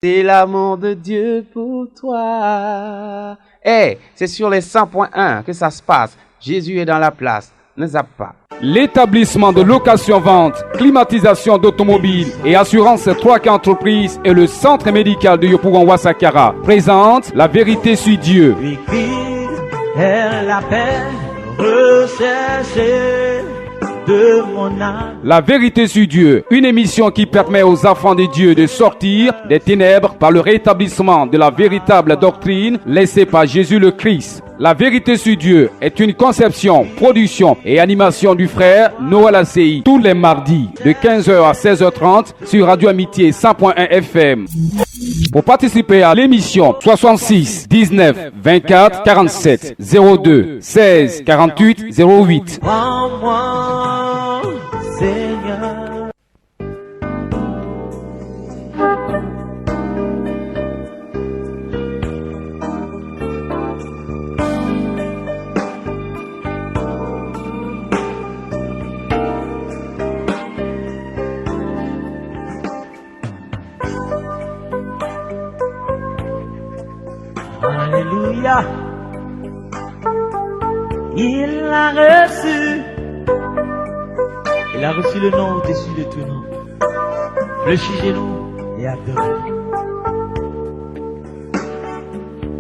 C'est l'amour de Dieu pour toi. C'est sur les 100.1 que ça se passe. Jésus est dans la place. Ne zappe pas. L'établissement de location-vente, climatisation d'automobiles et assurance 3K Entreprises et le centre médical de Yopougon Ouassakara présente La Vérité sur Dieu. Elle l'appelle rechercher de mon âme. La Vérité sur Dieu, une émission qui permet aux enfants de Dieu de sortir des ténèbres par le rétablissement de la véritable doctrine laissée par Jésus le Christ. La Vérité sur Dieu est une conception, production et animation du frère Noël ACI tous les mardis de 15h à 16h30 sur Radio Amitié 100.1 FM. Pour participer à l'émission 66 19 24 47 02 16 48 08. Prends-moi, Seigneur. Alléluia. Il a reçu le nom au-dessus de tout nom. Fléchis-nous et adore.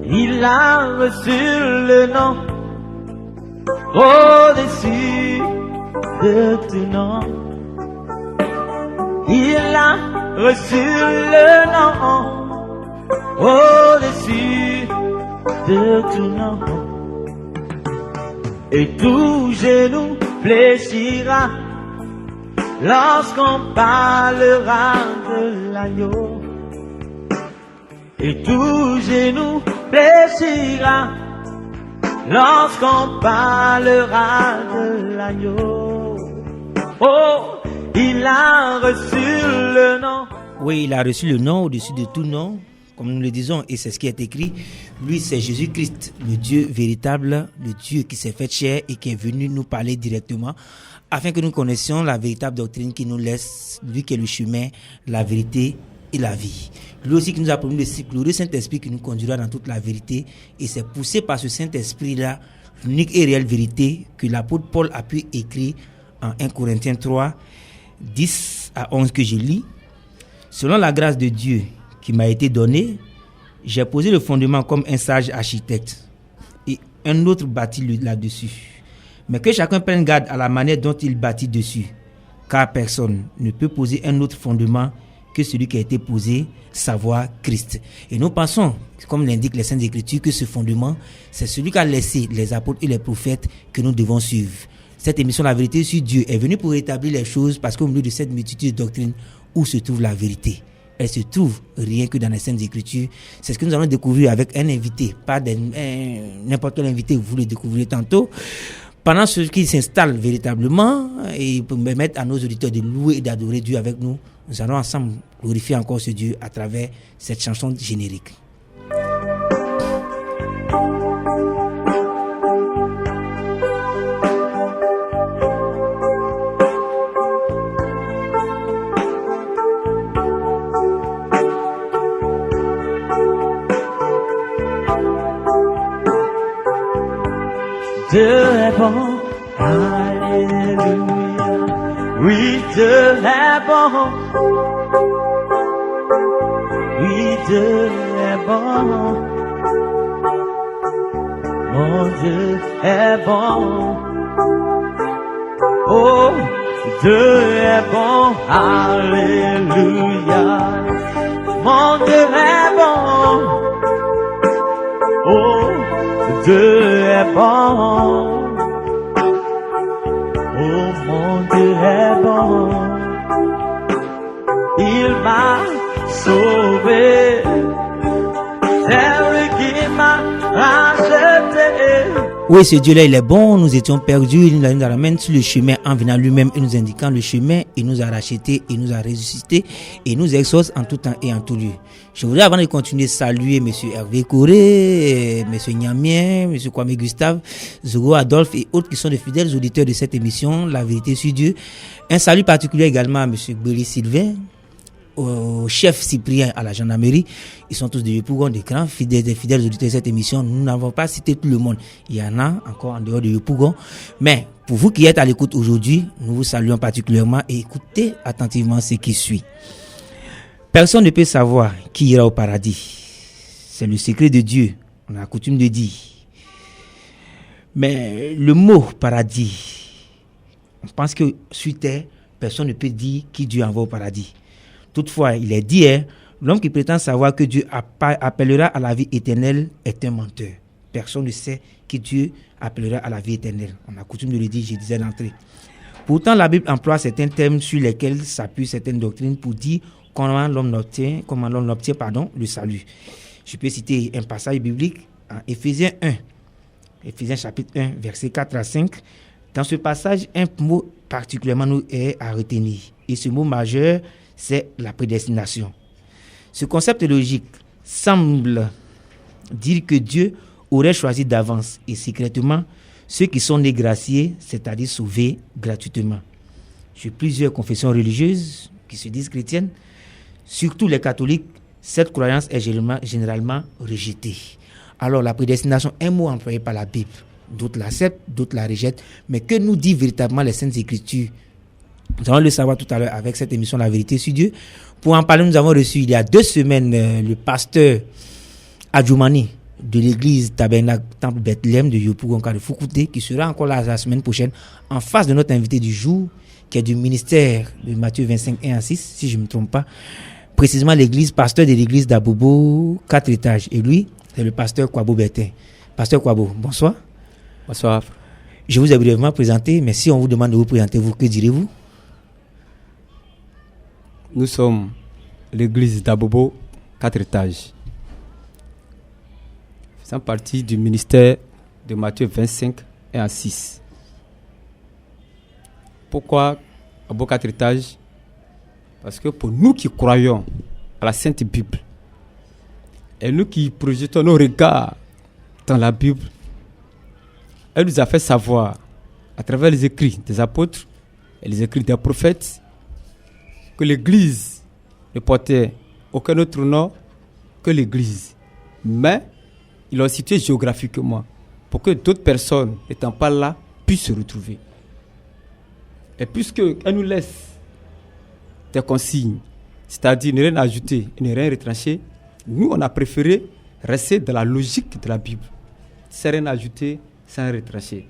Il a reçu le nom au-dessus de tout nom. Il a reçu le nom au-dessus de tout nom. Et tout genou fléchira lorsqu'on parlera de l'agneau. Et tout genou fléchira lorsqu'on parlera de l'agneau. Oh, il a reçu le nom. Oui, il a reçu le nom au-dessus de tout nom, comme nous le disons, et c'est ce qui est écrit. Lui, c'est Jésus-Christ, le Dieu véritable, le Dieu qui s'est fait chair et qui est venu nous parler directement, afin que nous connaissions la véritable doctrine qui nous laisse, lui qui est le chemin, la vérité et la vie. Lui aussi qui nous a promis le glorieux Saint-Esprit qui nous conduira dans toute la vérité, et c'est poussé par ce Saint-Esprit-là, l'unique et réelle vérité, que l'apôtre Paul a pu écrire en 1 Corinthiens 3, 10 à 11 que je lis. Selon la grâce de Dieu qui m'a été donnée, j'ai posé le fondement comme un sage architecte, et un autre bâtit là-dessus. Mais que chacun prenne garde à la manière dont il bâtit dessus, car personne ne peut poser un autre fondement que celui qui a été posé, savoir Christ. Et nous pensons, comme l'indiquent les Saintes Écritures, que ce fondement, c'est celui qu'a laissé les apôtres et les prophètes que nous devons suivre. Cette émission La Vérité sur Dieu est venue pour rétablir les choses, parce qu'au milieu de cette multitude de doctrines, où se trouve la vérité? Elle se trouve rien que dans les Saintes Écritures. C'est ce que nous allons découvrir avec un invité, pas n'importe quel invité, vous le découvrirez tantôt. Pendant ce qui s'installe véritablement, et pour permettre à nos auditeurs de louer et d'adorer Dieu avec nous, nous allons ensemble glorifier encore ce Dieu à travers cette chanson générique. Dieu est bon, alléluia. Oui, Dieu est bon. Oui, Dieu est bon. Mon Dieu est bon. Oh, Dieu est bon, alléluia. Mon Dieu est bon. Oh, Dieu est bon. Oh, mon Dieu est bon. Il m'a sauvé. C'est lui qui m'a racheté. Oui, ce Dieu-là, il est bon. Nous étions perdus. Il nous ramène sur le chemin en venant lui-même et nous indiquant le chemin. Il nous a rachetés, il nous a ressuscités et nous exauce en tout temps et en tout lieu. Je voudrais, avant de continuer, saluer M. Hervé Coré, M. Niamien, M. Kwame Gustave, Zogo Adolphe et autres qui sont de fidèles auditeurs de cette émission, La Vérité sur Dieu. Un salut particulier également à M. Béli Sylvain, au chef Cyprien à la gendarmerie. Ils sont tous des Yopougon, des grands fidèles auditeurs de cette émission. Nous n'avons pas cité tout le monde. Il y en a encore en dehors de Yopougon. Mais pour vous qui êtes à l'écoute aujourd'hui, nous vous saluons particulièrement et écoutez attentivement ce qui suit. Personne ne peut savoir qui ira au paradis. C'est le secret de Dieu, on a coutume de dire. Mais le mot paradis, on pense que sur terre, personne ne peut dire qui Dieu envoie au paradis. Toutefois, il est dit, l'homme qui prétend savoir que Dieu appellera à la vie éternelle est un menteur. Personne ne sait qui Dieu appellera à la vie éternelle. On a coutume de le dire, je disais d'entrée. Pourtant, la Bible emploie certains termes sur lesquels s'appuient certaines doctrines pour dire comment l'homme obtient le salut. Je peux citer un passage biblique en Éphésiens 1. Éphésiens chapitre 1, versets 4 à 5. Dans ce passage, un mot particulièrement nous est à retenir. Et ce mot majeur, c'est la prédestination. Ce concept logique semble dire que Dieu aurait choisi d'avance et secrètement ceux qui sont nés graciés, c'est-à-dire sauvés gratuitement. Sur plusieurs confessions religieuses qui se disent chrétiennes, surtout les catholiques, cette croyance est généralement rejetée. Alors la prédestination est un mot employé par la Bible. D'autres l'acceptent, d'autres la rejettent. Mais que nous dit véritablement les Saintes Écritures? Nous allons le savoir tout à l'heure avec cette émission La Vérité sur Dieu. Pour en parler, nous avons reçu il y a 2 semaines le pasteur Adjoumani de l'église Tabernacle Temple Bethléem de Yopougon de Foukoute, qui sera encore là la semaine prochaine en face de notre invité du jour, qui est du ministère de Matthieu 25, 1 à 6, si je ne me trompe pas. Précisément l'église, pasteur de l'église d'Abobo, 4 étages. Et lui, c'est le pasteur Kwabo Bertin. Pasteur Kwabo, bonsoir. Bonsoir. Je vous ai brièvement présenté, mais si on vous demande de vous présenter, que direz-vous? Nous sommes l'église d'Abobo, 4 étages. Faisant partie du ministère de Matthieu 25 et 6. Pourquoi Abobo 4 étages? Parce que pour nous qui croyons à la Sainte Bible, et nous qui projetons nos regards dans la Bible, elle nous a fait savoir, à travers les écrits des apôtres et les écrits des prophètes, que l'Église ne portait aucun autre nom que l'Église. Mais ils l'ont situé géographiquement pour que d'autres personnes n'étant pas là puissent se retrouver. Et puisqu'elle nous laisse des consignes, c'est-à-dire ne rien ajouter et ne rien retrancher, nous on a préféré rester dans la logique de la Bible, sans rien ajouter, sans retrancher.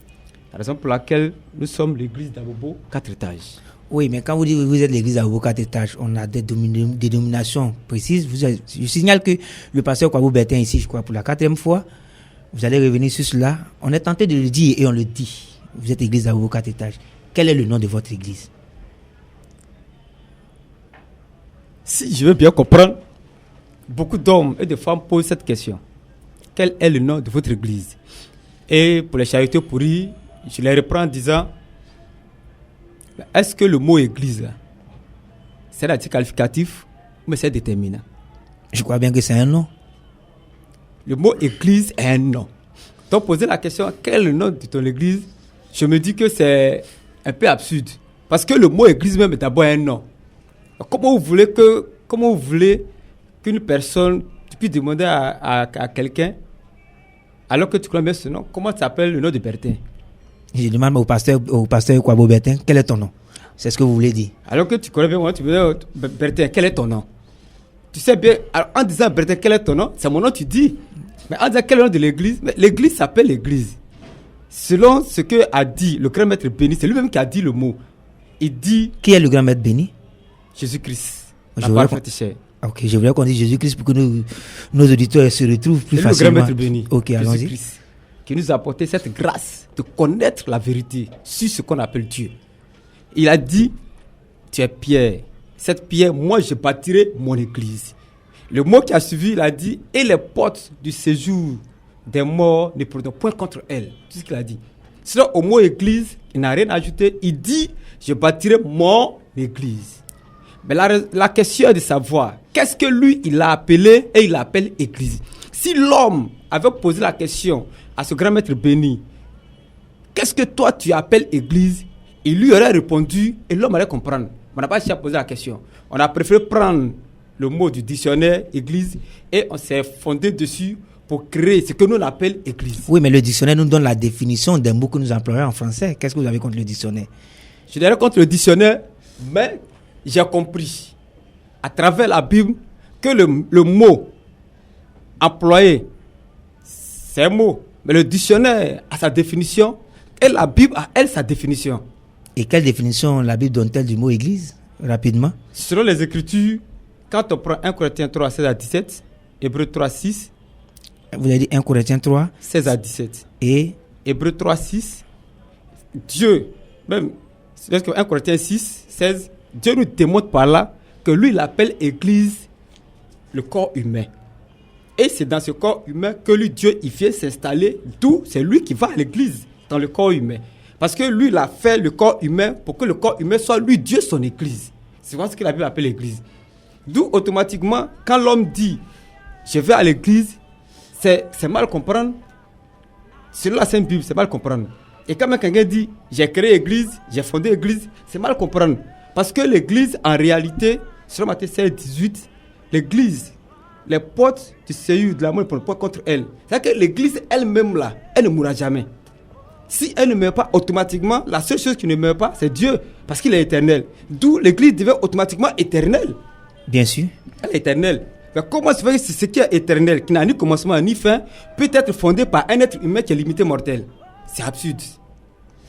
La raison pour laquelle nous sommes l'église d'Abobo 4 étages. Oui, mais quand vous dites que vous êtes l'église d'Abobo 4 étages, on a des dénominations précises. Je signale que le pasteur Kwabo Bertin ici, je crois, pour la 4e fois, vous allez revenir sur cela. On est tenté de le dire et on le dit. Vous êtes l'église d'Abobo 4 étages. Quel est le nom de votre église? Si je veux bien comprendre, beaucoup d'hommes et de femmes posent cette question. Quel est le nom de votre église? Et pour les charités pourries, je les reprends en disant, est-ce que le mot église, c'est l'adjectif qualificatif ou c'est déterminant? Je crois bien que c'est un nom. Le mot église est un nom. Donc poser la question, quel est le nom de ton église? Je me dis que c'est un peu absurde. Parce que le mot église même est d'abord un nom. Comment vous voulez qu'une personne, tu puisses demander à quelqu'un, alors que tu connais bien ce nom, comment tu s'appelles le nom de Bertin? Je demande au pasteur Kwabo Bertin, quel est ton nom? C'est ce que vous voulez dire. Alors que tu connais bien moi, tu me dis, Bertin, quel est ton nom? Tu sais bien, alors, en disant Bertin, quel est ton nom? C'est mon nom, tu dis. Mais en disant quel est le nom de l'église? Mais l'église s'appelle l'église. Selon ce que a dit le grand maître béni, c'est lui-même qui a dit le mot. Il dit... Qui est le grand maître béni? Jésus-Christ. La parfaite chair. Ok, je voulais qu'on dise Jésus-Christ pour que nos auditeurs se retrouvent plus facilement. Le grand maître béni. Ok, allons-y. Jésus-Christ, qui nous a apporté cette grâce de connaître la vérité sur ce qu'on appelle Dieu. Il a dit, tu es pierre. Cette pierre, moi je bâtirai mon église. Le mot qui a suivi, il a dit, et les portes du séjour des morts ne pourront point contre elle. C'est ce qu'il a dit. Sinon, au mot église, il n'a rien ajouté. Il dit, je bâtirai mon église. Mais la question est de savoir, qu'est-ce que lui, il a appelé et il appelle église? Si l'homme avait posé la question à ce grand maître béni, qu'est-ce que toi tu appelles église? Il lui aurait répondu et l'homme allait comprendre. On n'a pas cherché à poser la question. On a préféré prendre le mot du dictionnaire église et on s'est fondé dessus pour créer ce que nous on appelle église. Oui, mais le dictionnaire nous donne la définition d'un mot que nous employons en français. Qu'est-ce que vous avez contre le dictionnaire? Je dirais contre le dictionnaire, mais j'ai compris à travers la Bible que le mot employé, c'est un mot, mais le dictionnaire a sa définition et la Bible a elle sa définition. Et quelle définition la Bible donne-t-elle du mot église? Rapidement. Selon les Écritures, quand on prend 1 Corinthiens 3, 16 à 17, Hébreux 3, 6. Vous avez dit 1 Corinthiens 3, 16 à 17. Et Hébreux 3, 6. Dieu, même, 1 Corinthiens 6, 16, Dieu nous démontre par là que lui, il appelle église le corps humain. Et c'est dans ce corps humain que lui, Dieu, il vient s'installer. D'où c'est lui qui va à l'église, dans le corps humain. Parce que lui, il a fait le corps humain pour que le corps humain soit lui, Dieu, son église. C'est ce que la Bible appelle l'église. D'où, automatiquement, quand l'homme dit « je vais à l'église », c'est mal comprendre. Selon la Sainte Bible, c'est mal comprendre. Et quand même quelqu'un dit « j'ai créé l'église, j'ai fondé l'église », c'est mal comprendre. Parce que l'église, en réalité, selon Matthieu 16, 18, l'église, les portes du Seigneur de l'amour ne prennent pas contre elle. C'est-à-dire que l'église elle-même là, elle ne mourra jamais. Si elle ne meurt pas automatiquement, la seule chose qui ne meurt pas, c'est Dieu, parce qu'il est éternel. D'où l'église devient automatiquement éternelle. bien sûr. Elle est éternelle. Mais comment se fait que ce qui est éternel, qui n'a ni commencement ni fin, peut être fondé par un être humain qui est limité mortel? C'est absurde.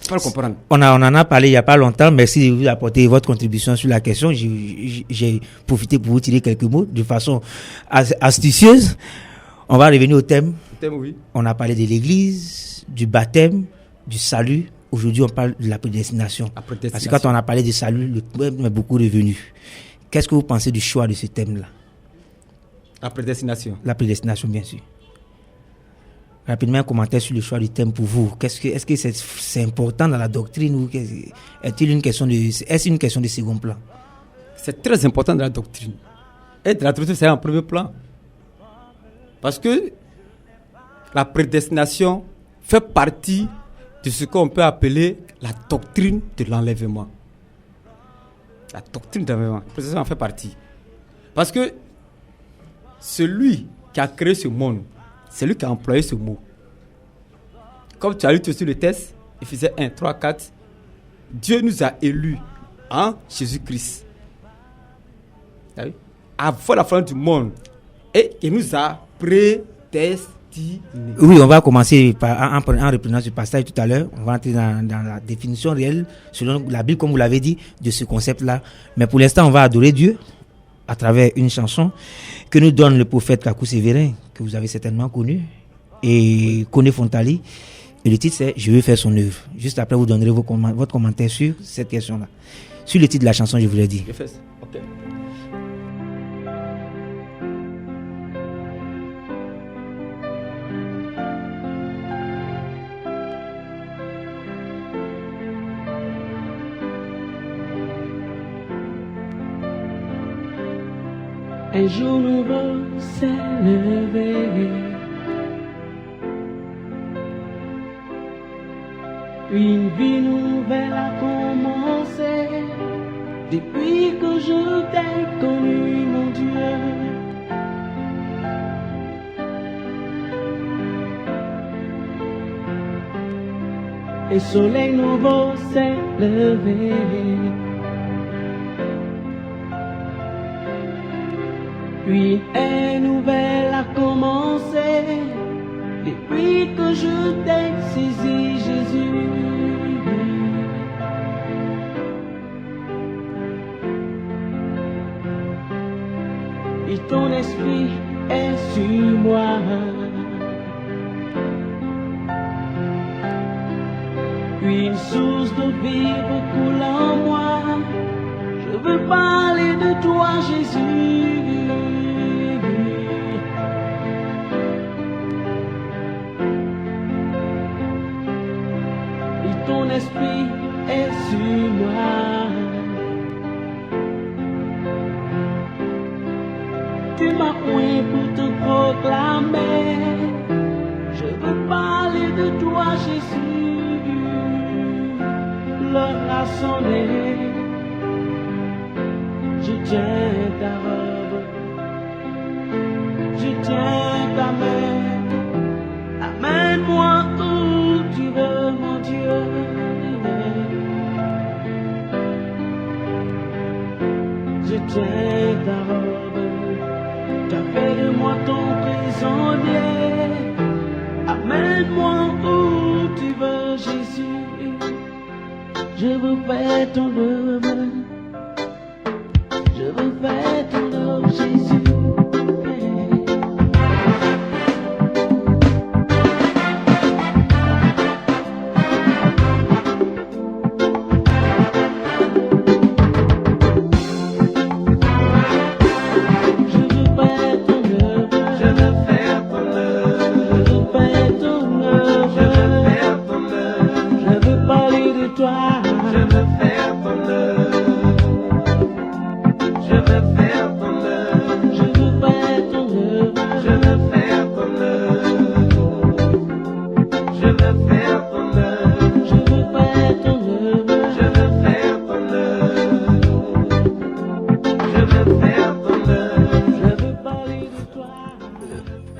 Il faut le comprendre. On en a parlé il n'y a pas longtemps. Merci de vous apporter votre contribution sur la question. J'ai profité pour vous tirer quelques mots de façon astucieuse. On va revenir au thème. Oui. On a parlé de l'église, du baptême, du salut. Aujourd'hui, on parle de la prédestination. Parce que quand on a parlé du salut, le thème est beaucoup revenu. Qu'est-ce que vous pensez du choix de ce thème-là? La prédestination. La prédestination, bien sûr. Rapidement, un commentaire sur le choix du thème pour vous. Est-ce que c'est important dans la doctrine ou est-ce une question de second plan? C'est très important dans la doctrine. Et de la doctrine, c'est en premier plan. Parce que la prédestination fait partie de ce qu'on peut appeler la doctrine de l'enlèvement. La doctrine de l'enlèvement. La prédestination en fait partie. Parce que celui qui a créé ce monde, c'est lui qui a employé ce mot. Comme tu as lu sur le texte, Éphésiens 1, 3, 4, Dieu nous a élus en Jésus-Christ. Avant la fin du monde. Et il nous a prédestinés. Oui, on va commencer en reprenant ce passage tout à l'heure. On va entrer dans la définition réelle, selon la Bible, comme vous l'avez dit, de ce concept-là. Mais pour l'instant, on va adorer Dieu à travers une chanson que nous donne le prophète Kakou Sévérin, que vous avez certainement connu, et Koné Fontali. Et le titre, c'est « Je veux faire son œuvre ». Juste après, vous donnerez votre commentaire sur cette question-là. Sur le titre de la chanson, je vous l'ai dit. Je fais ça. Ok. Un jour nouveau s'est levé, une vie nouvelle a commencé, depuis que je t'ai connu, mon Dieu. Un soleil nouveau s'est levé, puis une nouvelle a commencé, depuis que je t'ai saisi, Jésus. Et ton esprit est sur moi. Puis une source de vie coule en moi. Je veux parler de toi, Jésus. Et ton esprit est sur moi. Tu m'as oint pour te proclamer. Je veux parler de toi, Jésus. L'heure a sonné. Je tiens ta robe tiens ta main. Amène-moi où tu veux, mon Dieu. Je tiens ta robe, t'as fait de moi ton prisonnier. Amène-moi où tu veux, Jésus. Je veux faire ton œuvre. Je veux faire ton œuvre, Jésus.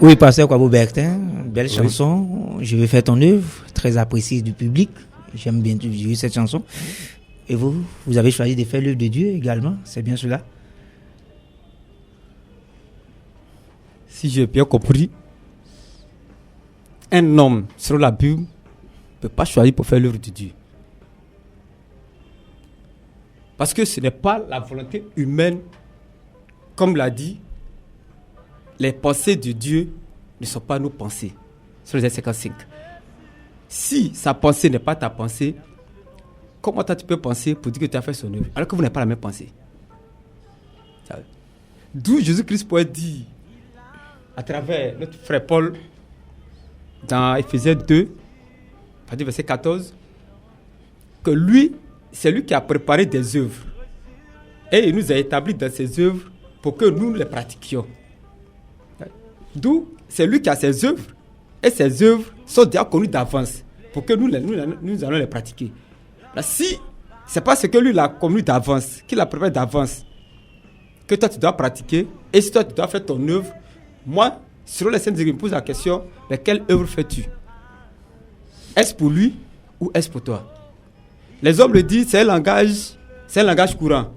Oui, pasteur Kwabo Bertin, belle chanson. Je vais faire ton œuvre, très appréciée du public. J'aime bien cette chanson. Et vous avez choisi de faire l'œuvre de Dieu également, c'est bien cela? Si j'ai bien compris, un homme sur la Bible ne peut pas choisir pour faire l'œuvre de Dieu. Parce que ce n'est pas la volonté humaine, comme l'a dit, les pensées de Dieu ne sont pas nos pensées. Sur les 55. Si sa pensée n'est pas ta pensée, comment toi tu peux penser pour dire que tu as fait son œuvre alors que vous n'avez pas la même pensée? D'où Jésus-Christ pourrait dire à travers notre frère Paul dans Ephésiens 2, verset 14, que lui, c'est lui qui a préparé des œuvres et il nous a établis dans ses œuvres pour que nous les pratiquions. D'où c'est lui qui a ses œuvres et ses œuvres sont déjà connues d'avance pour que nous allons les pratiquer. Là, si c'est parce que lui l'a connu d'avance, qu'il l'a préparé d'avance, que toi tu dois pratiquer, et si toi tu dois faire ton œuvre, moi, sur les scènes, je me pose la question, mais quelle œuvre fais-tu? Est-ce pour lui ou est-ce pour toi? Les hommes le disent, c'est un langage courant.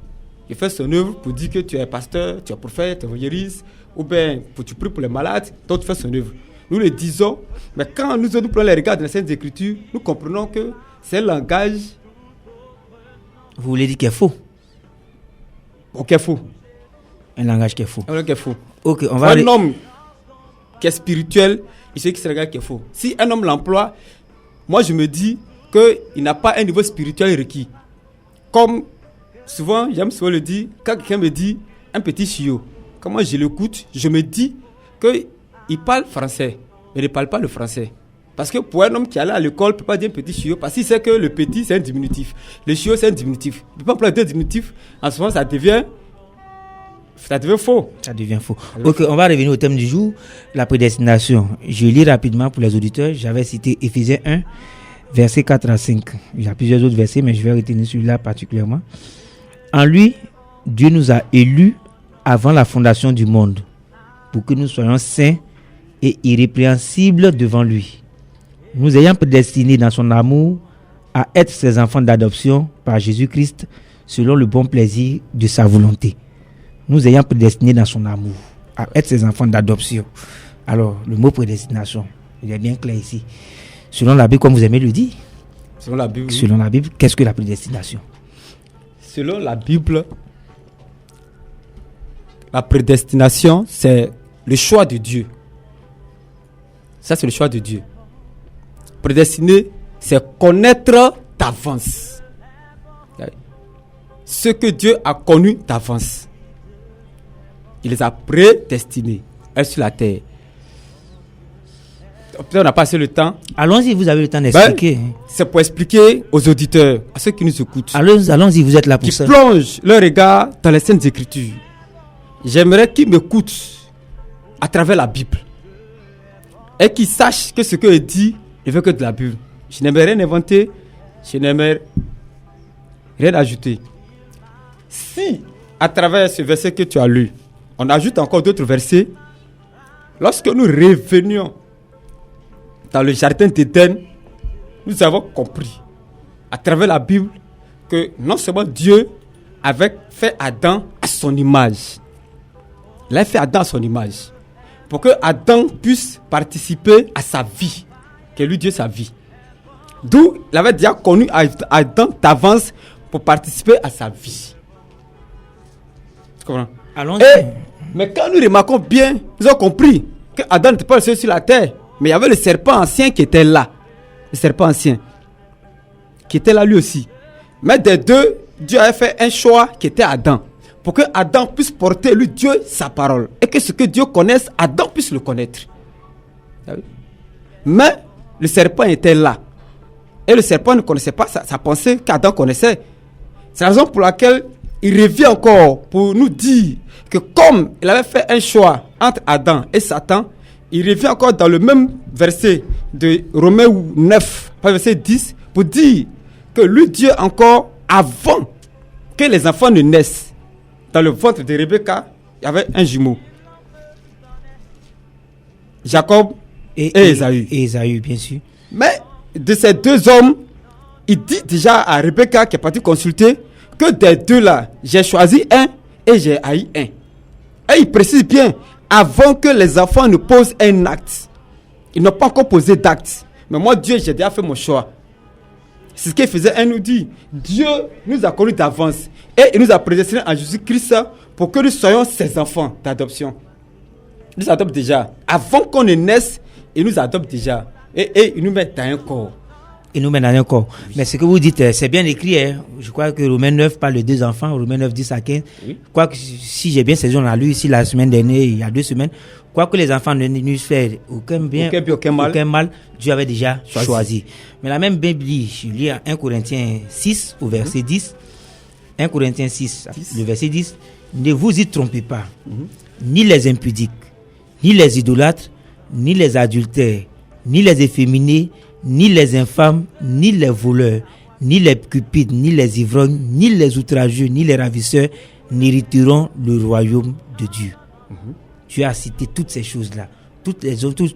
Il fait son œuvre pour dire que tu es pasteur, tu es prophète, tu es évangéliste, ou bien pour tu pries pour les malades, donc tu fais son œuvre. Nous le disons, mais quand nous prenons les regards dans les Saintes Écritures, nous comprenons que c'est un langage. Vous voulez dire qu'il est faux? Ok, faux. Un langage qui est faux. Un langage qui est faux. Ok, on va. Un homme qui est spirituel, il sait que c'est un langage qui est faux. Si un homme l'emploie, moi je me dis qu'il n'a pas un niveau spirituel requis. Comme souvent, j'aime souvent le dire, quand quelqu'un me dit un petit chiot, quand moi je l'écoute, je me dis qu'il parle français, mais il ne parle pas le français. Parce que pour un homme qui allait à l'école, il ne peut pas dire un petit chiot, parce qu'il sait que le petit c'est un diminutif. Le chiot c'est un diminutif. Il ne peut pas employer deux diminutifs. En ce moment, ça devient faux. Ça devient faux. Ok, on va revenir au thème du jour, la prédestination. Je lis rapidement pour les auditeurs. J'avais cité Ephésiens 1, versets 4 à 5. Il y a plusieurs autres versets, mais je vais retenir celui-là particulièrement. En lui, Dieu nous a élus avant la fondation du monde, pour que nous soyons saints et irrépréhensibles devant lui. Nous ayant prédestinés dans son amour à être ses enfants d'adoption par Jésus-Christ, selon le bon plaisir de sa volonté. Nous ayant prédestinés dans son amour à être ses enfants d'adoption. Alors, le mot prédestination, il est bien clair ici. Selon la Bible, comme vous aimez le dire. Selon la Bible, oui. Selon la Bible, qu'est-ce que la prédestination? Selon la Bible, la prédestination, c'est le choix de Dieu. Ça, c'est le choix de Dieu. Prédestiner, c'est connaître d'avance ce que Dieu a connu d'avance. Il les a prédestinés sur la terre. Peut-être on n'a pas assez le temps. Allons-y, vous avez le temps d'expliquer. C'est pour expliquer aux auditeurs, à ceux qui nous écoutent. Allons-y, vous êtes là pour ça. Qui plongent leur regard dans les Saintes Écritures. J'aimerais qu'ils m'écoutent à travers la Bible. Et qu'ils sachent que ce que je dis, je veux que de la Bible. Je n'aimerais rien inventer, je n'aimerais rien ajouter. Si, à travers ce verset que tu as lu, on ajoute encore d'autres versets, lorsque nous revenions dans le jardin d'Éden, nous avons compris à travers la Bible que non seulement Dieu avait fait Adam à son image, il a fait Adam à son image, pour que Adam puisse participer à sa vie, que lui Dieu sa vie. D'où il avait déjà connu Adam d'avance pour participer à sa vie. Tu comprends? Mais quand nous remarquons bien, nous avons compris que Adam n'était pas le seul sur la terre, mais il y avait le serpent ancien qui était là. Le serpent ancien qui était là lui aussi. Mais des deux, Dieu avait fait un choix qui était Adam, pour que Adam puisse porter lui Dieu sa parole, et que ce que Dieu connaisse, Adam puisse le connaître. Mais le serpent était là, et le serpent ne connaissait pas sa pensée qu'Adam connaissait. C'est la raison pour laquelle il revient encore pour nous dire que comme il avait fait un choix entre Adam et Satan, il revient encore dans le même verset de Romains 9, verset 10, pour dire que lui Dieu encore, avant que les enfants ne naissent, dans le ventre de Rebecca, il y avait un jumeau. Jacob et Ésaü. Et Ésaü, bien sûr. Mais de ces deux hommes, il dit déjà à Rebecca qui est partie consulter que des deux là, j'ai choisi un et j'ai haï un. Et il précise bien, avant que les enfants ne posent un acte. Ils n'ont pas encore posé d'acte. Mais moi, Dieu, j'ai déjà fait mon choix. C'est ce qu'il faisait, il nous dit. Dieu nous a connus d'avance. Et il nous a prédestinés en Jésus-Christ pour que nous soyons ses enfants d'adoption. Il nous adopte déjà. Avant qu'on ne naisse, il nous adopte déjà. Et il nous met dans un corps. Il nous met dans un corps. Oui. Mais ce que vous dites, c'est bien écrit. Hein. Je crois que Romains 9 parle de deux enfants. Romains 9, 10 à 15. Oui. Je crois que si j'ai bien saisi, on a lu ici la semaine dernière, il y a 2 semaines. Quoi que les enfants ne nous fassent aucun bien, aucun mal, Dieu avait déjà choisi. Mais la même Bible dit, je lis à 1 Corinthiens 6 au verset 10. 1 Corinthiens 6, le verset 10. Ne vous y trompez pas. Ni les impudiques, ni les idolâtres, ni les adultères, ni les efféminés, ni les infâmes, ni les voleurs, ni les cupides, ni les ivrognes, ni les outrageux, ni les ravisseurs n'hériteront le royaume de Dieu. Dieu a cité toutes ces choses-là. Tout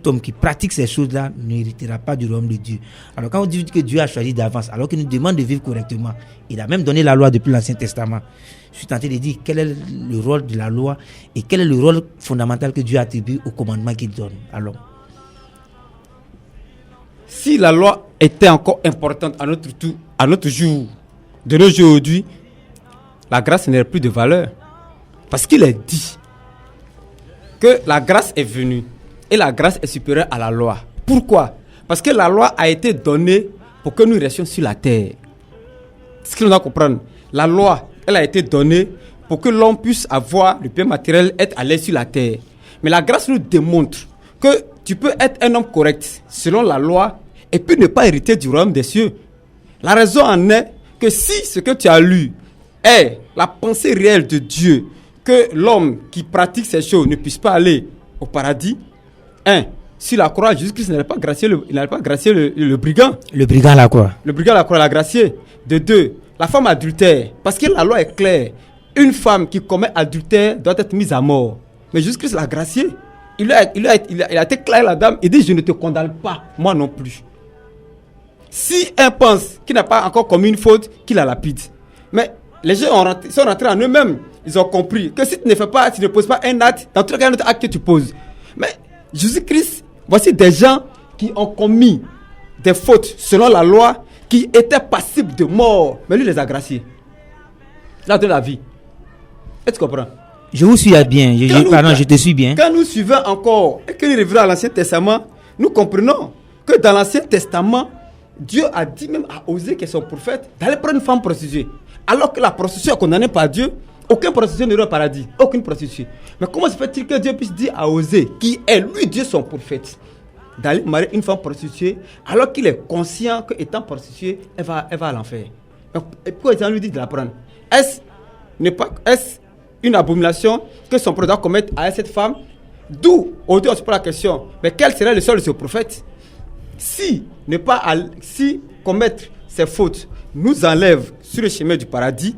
homme qui pratique ces choses-là n'héritera pas du royaume de Dieu. Alors quand on dit que Dieu a choisi d'avance, alors qu'il nous demande de vivre correctement, il a même donné la loi depuis l'Ancien Testament. Je suis tenté de dire quel est le rôle de la loi et quel est le rôle fondamental que Dieu attribue au commandement qu'il donne à l'homme. Si la loi était encore importante à notre jour, de nos jours aujourd'hui, la grâce n'aurait plus de valeur. Parce qu'il est dit que la grâce est venue et la grâce est supérieure à la loi. Pourquoi? Parce que la loi a été donnée pour que nous restions sur la terre. C'est ce que nous devons comprendre. La loi, elle a été donnée pour que l'homme puisse avoir le bien matériel, être à l'aise sur la terre. Mais la grâce nous démontre que tu peux être un homme correct selon la loi et puis ne pas hériter du royaume des cieux. La raison en est que si ce que tu as lu est la pensée réelle de Dieu, que l'homme qui pratique ces choses ne puisse pas aller au paradis, sur la croix, Jésus-Christ n'allait pas gracier le brigand. Le brigand à la croix. Le brigand à la croix l'a gracié. De deux, la femme adultère. Parce que la loi est claire. Une femme qui commet adultère doit être mise à mort. Mais Jésus-Christ l'a gracié. Il a été clair, la dame. Il dit, je ne te condamne pas, moi non plus. Si un pense qu'il n'a pas encore commis une faute, qu'il la lapide. Mais les gens sont rentrés en eux-mêmes. Ils ont compris que si tu ne fais pas, tu ne poses pas un acte, dans tout cas, un autre acte que tu poses. Mais Jésus-Christ, voici des gens qui ont commis des fautes selon la loi, qui étaient passibles de mort. Mais lui les a graciés. Il a donné la vie. Est-ce que tu comprends? Je vous suis bien. Je te suis bien. Quand nous suivons encore et que nous revenons à l'Ancien Testament, nous comprenons que dans l'Ancien Testament, Dieu a dit même à Osée, qui est son prophète, d'aller prendre une femme prostituée. Alors que la prostituée est condamnée par Dieu, aucun prostitué n'ira au paradis. Aucune prostituée. Mais comment se fait-il que Dieu puisse dire à Osée, qui est lui Dieu son prophète, d'aller marier une femme prostituée, alors qu'il est conscient qu'étant prostituée, elle va à l'enfer? Et pourquoi Dieu lui dit de la prendre? Est-ce une abomination que son prophète doit commettre à cette femme? D'où, aujourd'hui, on se pose la question, mais quel serait le sort de ce prophète? Si commettre ces fautes nous enlève sur le chemin du paradis,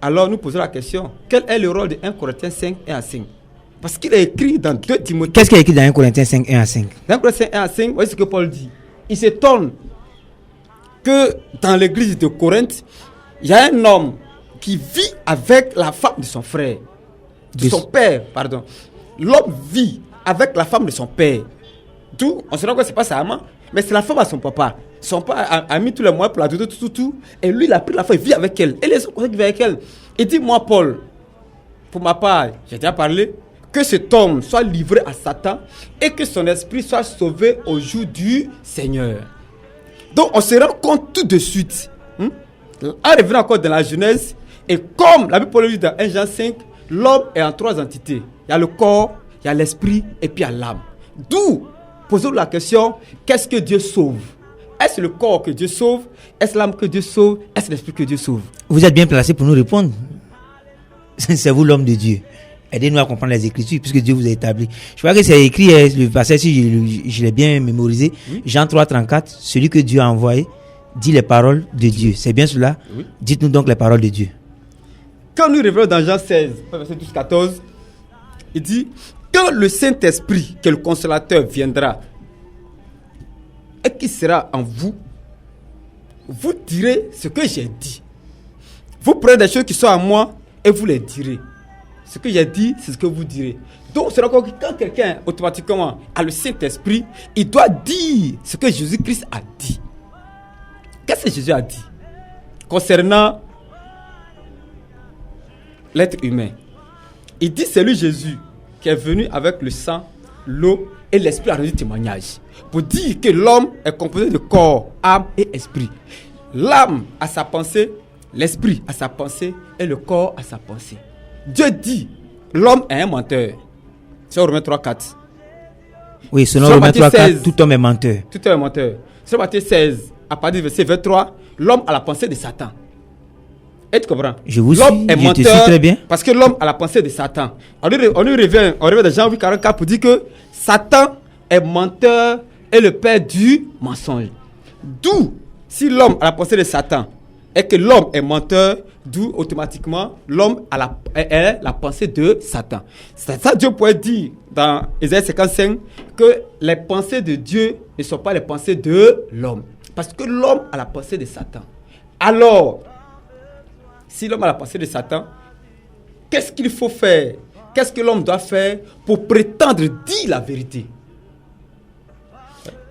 alors nous posons la question, quel est le rôle de 1 Corinthiens 5 et à 5? Parce qu'il est écrit dans 2 Timothée. Qu'est-ce qu'il y a écrit dans 1 Corinthiens 5, 1 à 5? Dans 1 Corinthiens 1 à 5, voyez ce que Paul dit. Il s'étonne que dans l'église de Corinthe, il y a un homme qui vit avec la femme de son frère, de son père, pardon. L'homme vit avec la femme de son père. D'où, on se rend compte que ce n'est pas sa maman, mais c'est la femme à son papa. Son père a mis tous les moyens pour la tout. Et lui, il a pris la femme, il vit avec elle. Et les autres qui vivent avec elle. Il dit, moi, Paul, pour ma part, j'ai déjà parlé, que cet homme soit livré à Satan et que son esprit soit sauvé au jour du Seigneur. Donc, on se rend compte tout de suite. En revenant encore dans la Genèse, et comme la Bible dit dans 1 Jean 5, l'homme est en 3 entités. Il y a le corps, il y a l'esprit et puis il y a l'âme. D'où, posons-nous la question, qu'est-ce que Dieu sauve? Est-ce le corps que Dieu sauve? Est-ce l'âme que Dieu sauve? Est-ce l'esprit que Dieu sauve? Vous êtes bien placé pour nous répondre. C'est vous l'homme de Dieu. Aidez-nous à comprendre les Écritures, puisque Dieu vous a établi. Je crois que c'est écrit, le passage, si je l'ai bien mémorisé, Jean 3, 34, celui que Dieu a envoyé dit les paroles de Dieu. C'est bien cela? Oui. Dites-nous donc les paroles de Dieu. Quand nous revenons dans Jean 16, verset 12-14, il dit, quand le Saint-Esprit, que le Consolateur viendra, et qui sera en vous, vous direz ce que j'ai dit. Vous prenez des choses qui sont en moi et vous les direz. Ce que j'ai dit, c'est ce que vous direz. Donc, c'est encore que quand quelqu'un, automatiquement, a le Saint-Esprit, il doit dire ce que Jésus-Christ a dit. Qu'est-ce que Jésus a dit concernant l'être humain? Il dit, c'est lui Jésus qui est venu avec le sang, l'eau et l'esprit à rendu témoignage. Pour dire que l'homme est composé de corps, âme et esprit. L'âme a sa pensée, l'esprit a sa pensée et le corps a sa pensée. Dieu dit, l'homme est un menteur. C'est Romains 3:4. Oui, selon Romains 3:4, tout homme est menteur. Tout homme est menteur. Sur Matthieu 16, à partir du verset 23, l'homme a la pensée de Satan. Et tu comprends? Je vous l'homme suis, est je menteur te suis très bien. parce que l'homme a la pensée de Satan. On y revient dans Jean 8:44 pour dire que Satan est menteur et le père du mensonge. D'où, si l'homme a la pensée de Satan et que l'homme est menteur, d'où automatiquement l'homme a la pensée de Satan. C'est ça Dieu pourrait dire dans Ésaïe 55 que les pensées de Dieu ne sont pas les pensées de l'homme. Parce que l'homme a la pensée de Satan. Alors, si l'homme a la pensée de Satan, qu'est-ce qu'il faut faire? Qu'est-ce que l'homme doit faire pour prétendre dire la vérité?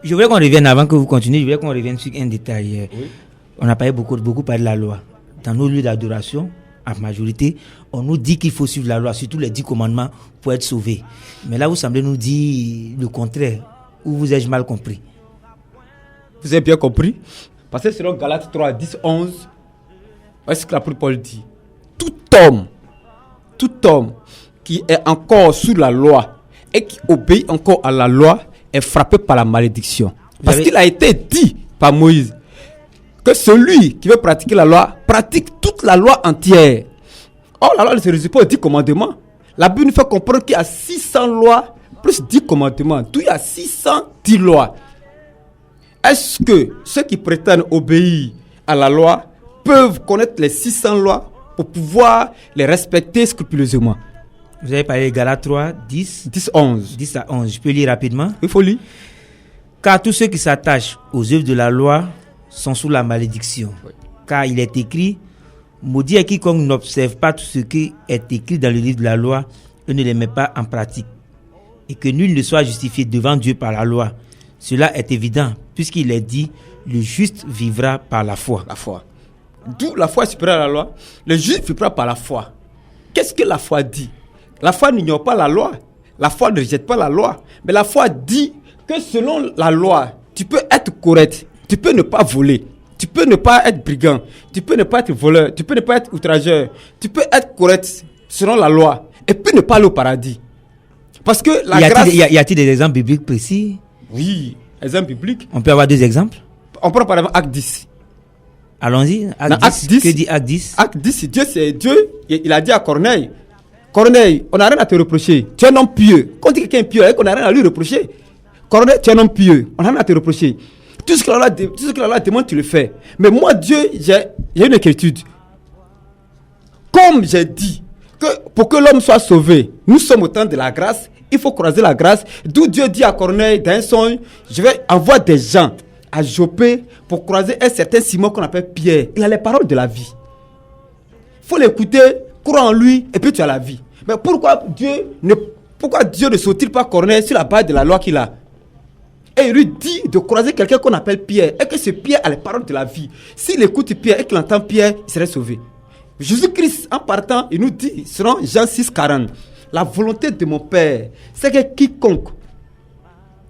Je voudrais qu'on revienne, avant que vous continuiez, je voudrais qu'on revienne sur un détail. Oui. On a parlé beaucoup parlé de la loi. Dans nos lieux d'adoration, en majorité, on nous dit qu'il faut suivre la loi, surtout les 10 commandements pour être sauvé. Mais là, vous semblez nous dire le contraire, ou vous ai-je mal compris? Vous avez bien compris? Parce que selon Galates 3, 10, 11, voici ce que l'apôtre Paul dit. Tout homme qui est encore sous la loi et qui obéit encore à la loi est frappé par la malédiction. Parce qu'il a été dit par Moïse que celui qui veut pratiquer la loi pratique toute la loi entière. Or, la loi ne se résume pas aux 10 commandements. La Bible nous fait comprendre qu'il y a 600 lois plus 10 commandements. Tout il y a 610 lois. Est-ce que ceux qui prétendent obéir à la loi peuvent connaître les 600 lois pour pouvoir les respecter scrupuleusement? Vous avez parlé de Galates 3, 10 à 11. Je peux lire rapidement? Il faut lire. Car tous ceux qui s'attachent aux œuvres de la loi sont sous la malédiction. Oui. Car il est écrit, maudit est quiconque n'observe pas tout ce qui est écrit dans le livre de la loi et ne les met pas en pratique. Et que nul ne soit justifié devant Dieu par la loi. Cela est évident, puisqu'il est dit, le juste vivra par la foi. La foi. D'où la foi est supérieure à la loi. Le juste vivra par la foi. Qu'est-ce que la foi dit? La foi n'ignore pas la loi. La foi ne rejette pas la loi. Mais la foi dit que selon la loi, tu peux être correct. Tu peux ne pas voler. Tu peux ne pas être brigand. Tu peux ne pas être voleur. Tu peux ne pas être outrageur. Tu peux être correct selon la loi. Et puis ne pas aller au paradis. Parce que la grâce... Y a-t-il des exemples bibliques précis? Oui, exemple biblique. On peut avoir 2 exemples? On prend par exemple Acte 10. Allons-y. Acte 10. Que dit Acte 10? Acte 10, Dieu c'est Dieu. Il a dit à Corneille, Corneille, on n'a rien à te reprocher. Tu es un homme pieux. Quand quelqu'un est pieux, on n'a rien à lui reprocher. Corneille, tu es un homme pieux. On n'a rien à te reprocher. Tout ce que Allah demande, tu le fais. Mais moi, Dieu, j'ai une inquiétude. Comme j'ai dit que pour que l'homme soit sauvé, nous sommes au temps de la grâce, il faut croiser la grâce. D'où Dieu dit à Corneille dans un songe, je vais envoyer des gens à Joppé pour croiser un certain Simon qu'on appelle Pierre. Il a les paroles de la vie. Il faut l'écouter, croire en lui et puis tu as la vie. Mais pourquoi Dieu ne saute-t-il pas Corneille sur la base de la loi qu'il a? Et il lui dit de croiser quelqu'un qu'on appelle Pierre et que ce Pierre a les paroles de la vie. S'il écoute Pierre et qu'il entend Pierre, il serait sauvé. Jésus-Christ, en partant, il nous dit, selon Jean 6,40, la volonté de mon Père, c'est que quiconque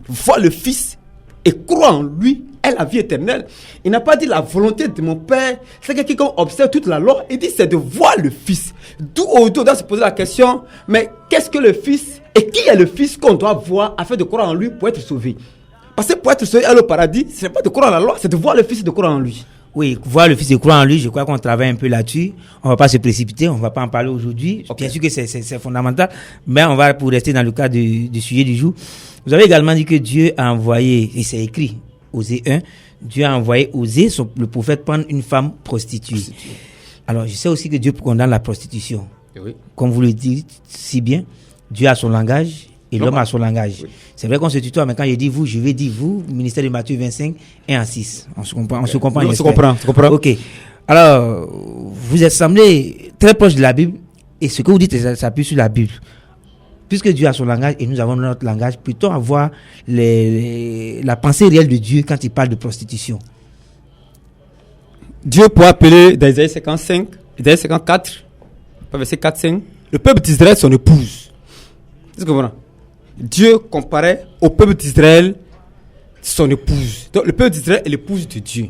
voit le Fils et croit en lui ait la vie éternelle. Il n'a pas dit la volonté de mon Père, c'est que quiconque observe toute la loi, il dit c'est de voir le Fils. D'où on doit se poser la question, mais qu'est-ce que le Fils et qui est le Fils qu'on doit voir afin de croire en lui pour être sauvé? Parce que pour être sauvé au paradis, ce n'est pas de croire en la loi, c'est de voir le Fils et de croire en lui. Oui, voir le Fils et croire en lui, je crois qu'on travaille un peu là-dessus. On ne va pas se précipiter, on ne va pas en parler aujourd'hui. Okay. Bien sûr que c'est fondamental, mais on va pour rester dans le cadre du sujet du jour. Vous avez également dit que Dieu a envoyé, et c'est écrit, Osée 1, Dieu a envoyé Osée, le prophète, prendre une femme prostituée. Alors, je sais aussi que Dieu condamne la prostitution. Oui. Comme vous le dites si bien, Dieu a son langage et l'homme a son langage. Oui. C'est vrai qu'on se tutoie, mais quand je dis vous, je vais dire vous, ministère de Matthieu 25, 1-6. On se comprend. On se comprend. Ok. Alors, vous êtes semblé très proche de la Bible et ce que vous dites, ça s'appuie sur la Bible. Puisque Dieu a son langage et nous avons notre langage, plutôt avoir la pensée réelle de Dieu quand il parle de prostitution. Dieu peut appeler dans Isaïe 55, Isaïe 54, verset 4-5, le peuple d'Israël son épouse. Est-ce que vous comprenez? Dieu comparait au peuple d'Israël son épouse. Donc le peuple d'Israël est l'épouse de Dieu.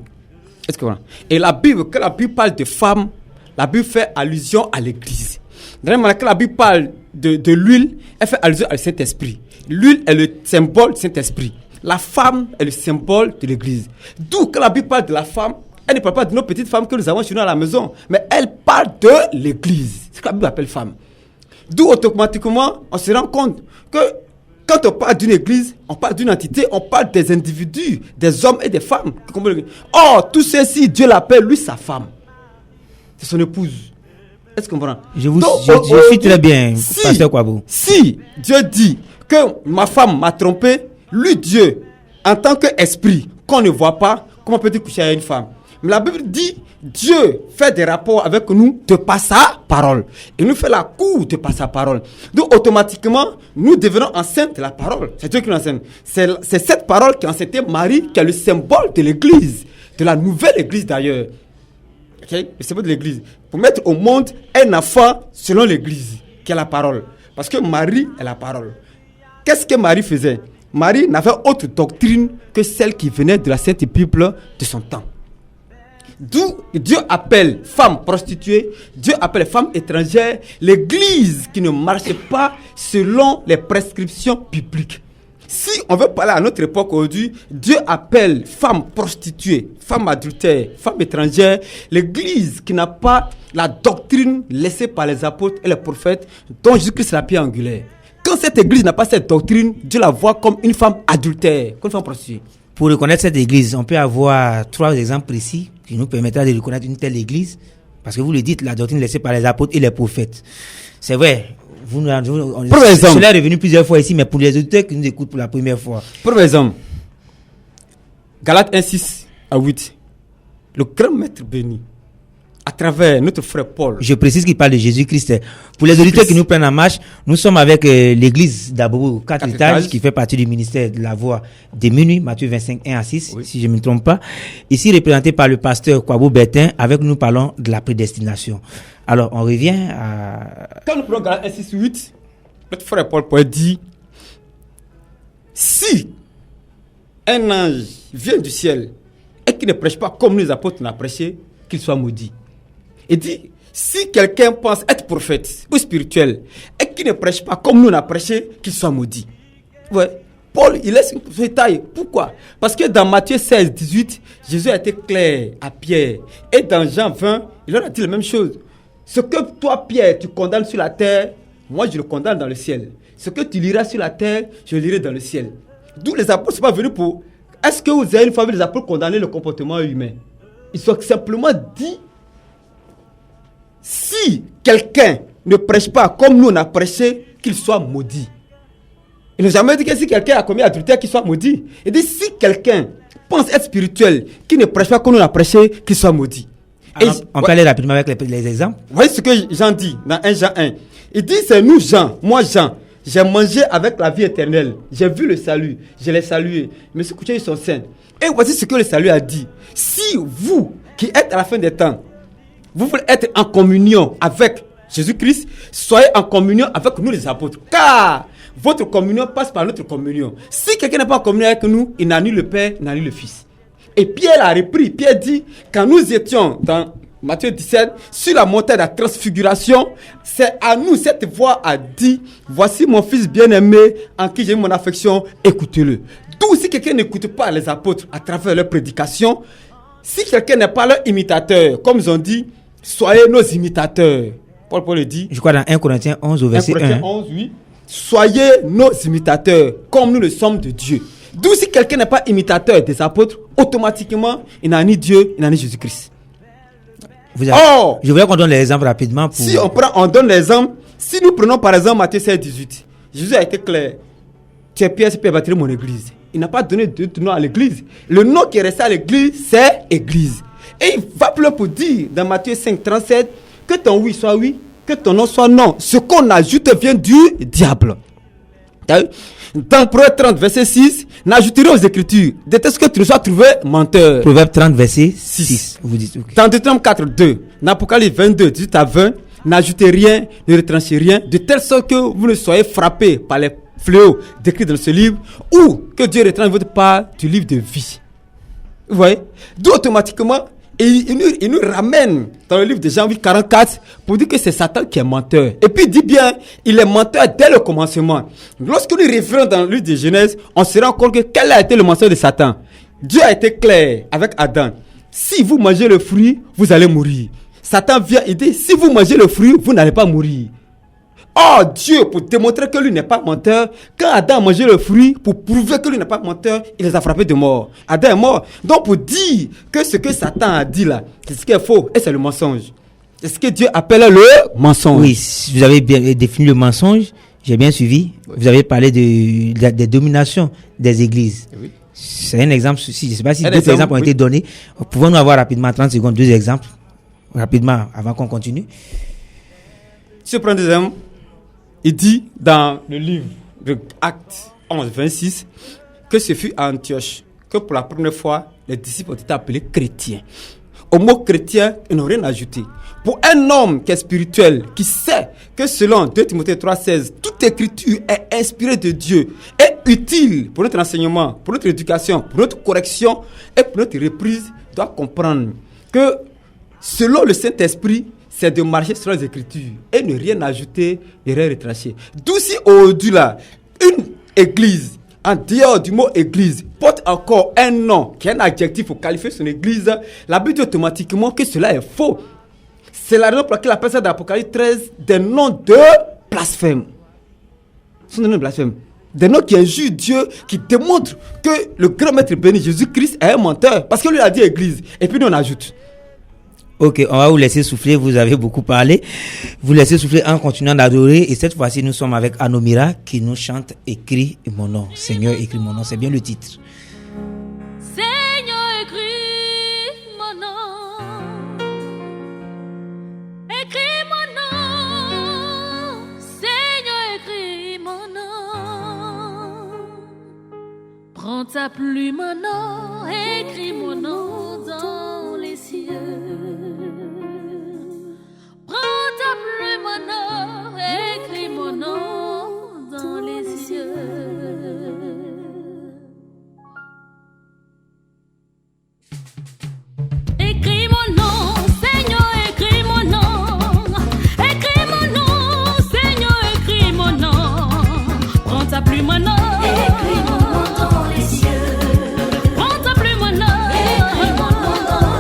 Est-ce que vous comprenez? Et la Bible, quand la Bible parle de femme, la Bible fait allusion à l'église. Quand la Bible parle de l'huile, elle fait allusion au Saint-Esprit. L'huile est le symbole du Saint-Esprit. La femme est le symbole de l'église. D'où quand la Bible parle de la femme, elle ne parle pas de nos petites femmes que nous avons chez nous à la maison, mais elle parle de l'église. C'est ce que la Bible appelle femme. D'où automatiquement, on se rend compte que quand on parle d'une église, on parle d'une entité, on parle des individus, des hommes et des femmes. Or, tout ceci, Dieu l'appelle, lui, sa femme. C'est son épouse. Est-ce qu'on comprend? Je suis très bien, pasteur Kwabo. Si Dieu dit que ma femme m'a trompé, lui, Dieu, en tant qu'esprit, qu'on ne voit pas, comment peut-il coucher avec une femme? Mais la Bible dit, Dieu fait des rapports avec nous de par sa parole. Il nous fait la cour de par sa parole. Donc automatiquement, nous devenons enceintes de la parole. C'est Dieu qui nous enseigne. C'est cette parole qui a enceinté Marie, qui est le symbole de l'église, de la nouvelle église d'ailleurs. Okay? Le symbole de l'église. Pour mettre au monde un enfant selon l'église, qui est la parole. Parce que Marie est la parole. Qu'est-ce que Marie faisait? Marie n'avait autre doctrine que celle qui venait de la Sainte Bible de son temps. D'où Dieu appelle femme prostituée, Dieu appelle femme étrangère, l'église qui ne marche pas selon les prescriptions bibliques. Si on veut parler à notre époque aujourd'hui, Dieu appelle femme prostituée, femme adultère, femme étrangère, l'église qui n'a pas la doctrine laissée par les apôtres et les prophètes dont Jésus-Christ est la pierre angulaire. Quand cette église n'a pas cette doctrine, Dieu la voit comme une femme adultère, comme une femme prostituée. Pour reconnaître cette église, on peut avoir 3 exemples précis qui nous permettra de reconnaître une telle église. Parce que vous le dites, la doctrine laissée par les apôtres et les prophètes. C'est vrai. Cela est revenu plusieurs fois ici, mais pour les auditeurs qui nous écoutent pour la première fois. Pour exemple, Galates 1:6-8, le grand maître béni, à travers notre frère Paul. Je précise qu'il parle de Jésus-Christ. Pour les auditeurs qui nous prennent en marche, nous sommes avec l'église d'Abou, 4 étages, qui fait partie du ministère de la Voix des Minuit, Matthieu 25, 1-6, oui. Si je ne me trompe pas. Ici, représenté par le pasteur Kwabo Bertin, avec nous parlons de la prédestination. Alors, on revient à... Quand nous prenons Galates 1:6-8, notre frère Paul dit, si un ange vient du ciel et qui ne prêche pas comme nous les apôtres l'ont prêché, qu'il soit maudit. Il dit, si quelqu'un pense être prophète ou spirituel et qui ne prêche pas comme nous on a prêché, qu'il soit maudit. Ouais. Paul, il laisse une détail. Pourquoi? Parce que dans Matthieu 16-18, Jésus a été clair à Pierre. Et dans Jean 20, il leur a dit la même chose. Ce que toi, Pierre, tu condamnes sur la terre, moi je le condamne dans le ciel. Ce que tu liras sur la terre, je le lirai dans le ciel. D'où les apôtres ne sont pas venus pour... Est-ce que vous avez une fois vu les apôtres condamner le comportement humain? Ils ont simplement dit, si quelqu'un ne prêche pas comme nous on a prêché, qu'il soit maudit. Il n'a jamais dit que si quelqu'un a commis adultère, qu'il soit maudit. Il dit si quelqu'un pense être spirituel, qui ne prêche pas comme nous on a prêché, qu'il soit maudit. Alors, on peut aller rapidement avec les exemples. Vous voyez ce que Jean dit dans 1 Jean 1. Il dit c'est nous Jean, moi Jean. J'ai mangé avec la vie éternelle. J'ai vu le salut. Je l'ai salué. Mais ce couché, ils sont saints. Et voici ce que le salut a dit. Si vous, qui êtes à la fin des temps, vous voulez être en communion avec Jésus-Christ, soyez en communion avec nous les apôtres. Car votre communion passe par notre communion. Si quelqu'un n'est pas en communion avec nous, il n'a ni le Père, ni le Fils. Et Pierre a repris. Pierre dit, quand nous étions dans Matthieu 17, sur la montagne de la transfiguration, c'est à nous, cette voix a dit, voici mon fils bien-aimé en qui j'ai mon affection, écoutez-le. D'où si quelqu'un n'écoute pas les apôtres à travers leur prédication, si quelqu'un n'est pas leur imitateur, comme ils ont dit, soyez nos imitateurs. Paul le dit. Je crois dans 1 Corinthiens 11 au verset 1. 1 Corinthiens 11, oui. Soyez nos imitateurs, comme nous le sommes de Dieu. D'où si quelqu'un n'est pas imitateur des apôtres, automatiquement, il n'a ni Dieu, il n'a ni Jésus-Christ. Je voulais qu'on donne les exemples rapidement. Si on donne l'exemple, si nous prenons par exemple Matthieu 16, 18, Jésus a été clair. Tu es Pierre, c'est Pierre, bâtirai mon église. Il n'a pas donné de nom à l'église. Le nom qui est resté à l'église, c'est église. Et il va plus loin pour dire dans Matthieu 5, 37, que ton oui soit oui, que ton non soit non. Ce qu'on ajoute vient du diable. Dans Proverbe 30, verset 6, n'ajouterez aux Écritures de telle sorte que tu ne sois trouvé menteur. Proverbe 30, verset 6. Vous dites, okay. Dans Deutéronome 4, 2, dans Apocalypse 22, 18 à 20, n'ajoutez rien, ne retranchez rien, de telle sorte que vous ne soyez frappés par les fléaux décrits dans ce livre, ou que Dieu retranche votre part du livre de vie. Vous voyez? D'où automatiquement, il nous ramène dans le livre de Jean 8, 44 pour dire que c'est Satan qui est menteur. Et puis il dit bien, il est menteur dès le commencement. Lorsque nous revenons dans le livre de Genèse, on se rend compte que quel a été le mensonge de Satan. Dieu a été clair avec Adam. Si vous mangez le fruit, vous allez mourir. Satan vient et dit, si vous mangez le fruit, vous n'allez pas mourir. Oh Dieu, pour démontrer que lui n'est pas menteur, quand Adam a mangé le fruit, pour prouver que lui n'est pas menteur, il les a frappés de mort. Adam est mort. Donc pour dire que ce que Satan a dit là, c'est ce qui est faux et c'est le mensonge. C'est ce que Dieu appelle le mensonge. Oui, vous avez bien défini le mensonge, j'ai bien suivi. Oui. Vous avez parlé des dominations des églises. Oui. C'est un exemple, je ne sais pas si d'autres exemples ont été donnés. Pouvons-nous avoir rapidement 30 secondes, 2 exemples, rapidement, avant qu'on continue. Si je prends des exemples, il dit dans le livre de Actes 11, 26 que ce fut à Antioche que pour la première fois les disciples ont été appelés chrétiens. Au mot chrétien, ils n'ont rien ajouté. Pour un homme qui est spirituel, qui sait que selon 2 Timothée 3,16, toute écriture est inspirée de Dieu, est utile pour notre enseignement, pour notre éducation, pour notre correction et pour notre reprise, doit comprendre que selon le Saint-Esprit, c'est de marcher sur les Écritures et ne rien ajouter et rien retrancher. D'où si aujourd'hui là, une église, en dehors du mot église, porte encore un nom qui est un adjectif pour qualifier son église, la Bible dit automatiquement que cela est faux. C'est la raison pour laquelle la personne d'Apocalypse 13 des noms de blasphème. Ce sont des noms de blasphème. Des noms qui injurent Dieu, qui démontrent que le grand maître béni Jésus-Christ est un menteur. Parce que lui a dit église. Et puis nous on ajoute. Ok, on va vous laisser souffler, vous avez beaucoup parlé. Vous laissez souffler en continuant d'adorer. Et cette fois-ci, nous sommes avec Anomira qui nous chante « Écris mon nom ». Seigneur, écris mon nom, c'est bien le titre. Seigneur, écris mon nom. Écris mon nom. Seigneur, écris mon nom. Prends ta plume, mon nom. Écris mon nom dans les cieux. Prends ta plume, mon nom, écris mon nom dans les cieux. Écris mon nom, Seigneur, écris mon nom. Écris mon nom, Seigneur, écris mon nom. Prends ta plume, mon nom. Écris mon nom dans les cieux. Prends ta plume, mon nom. Écris mon nom dans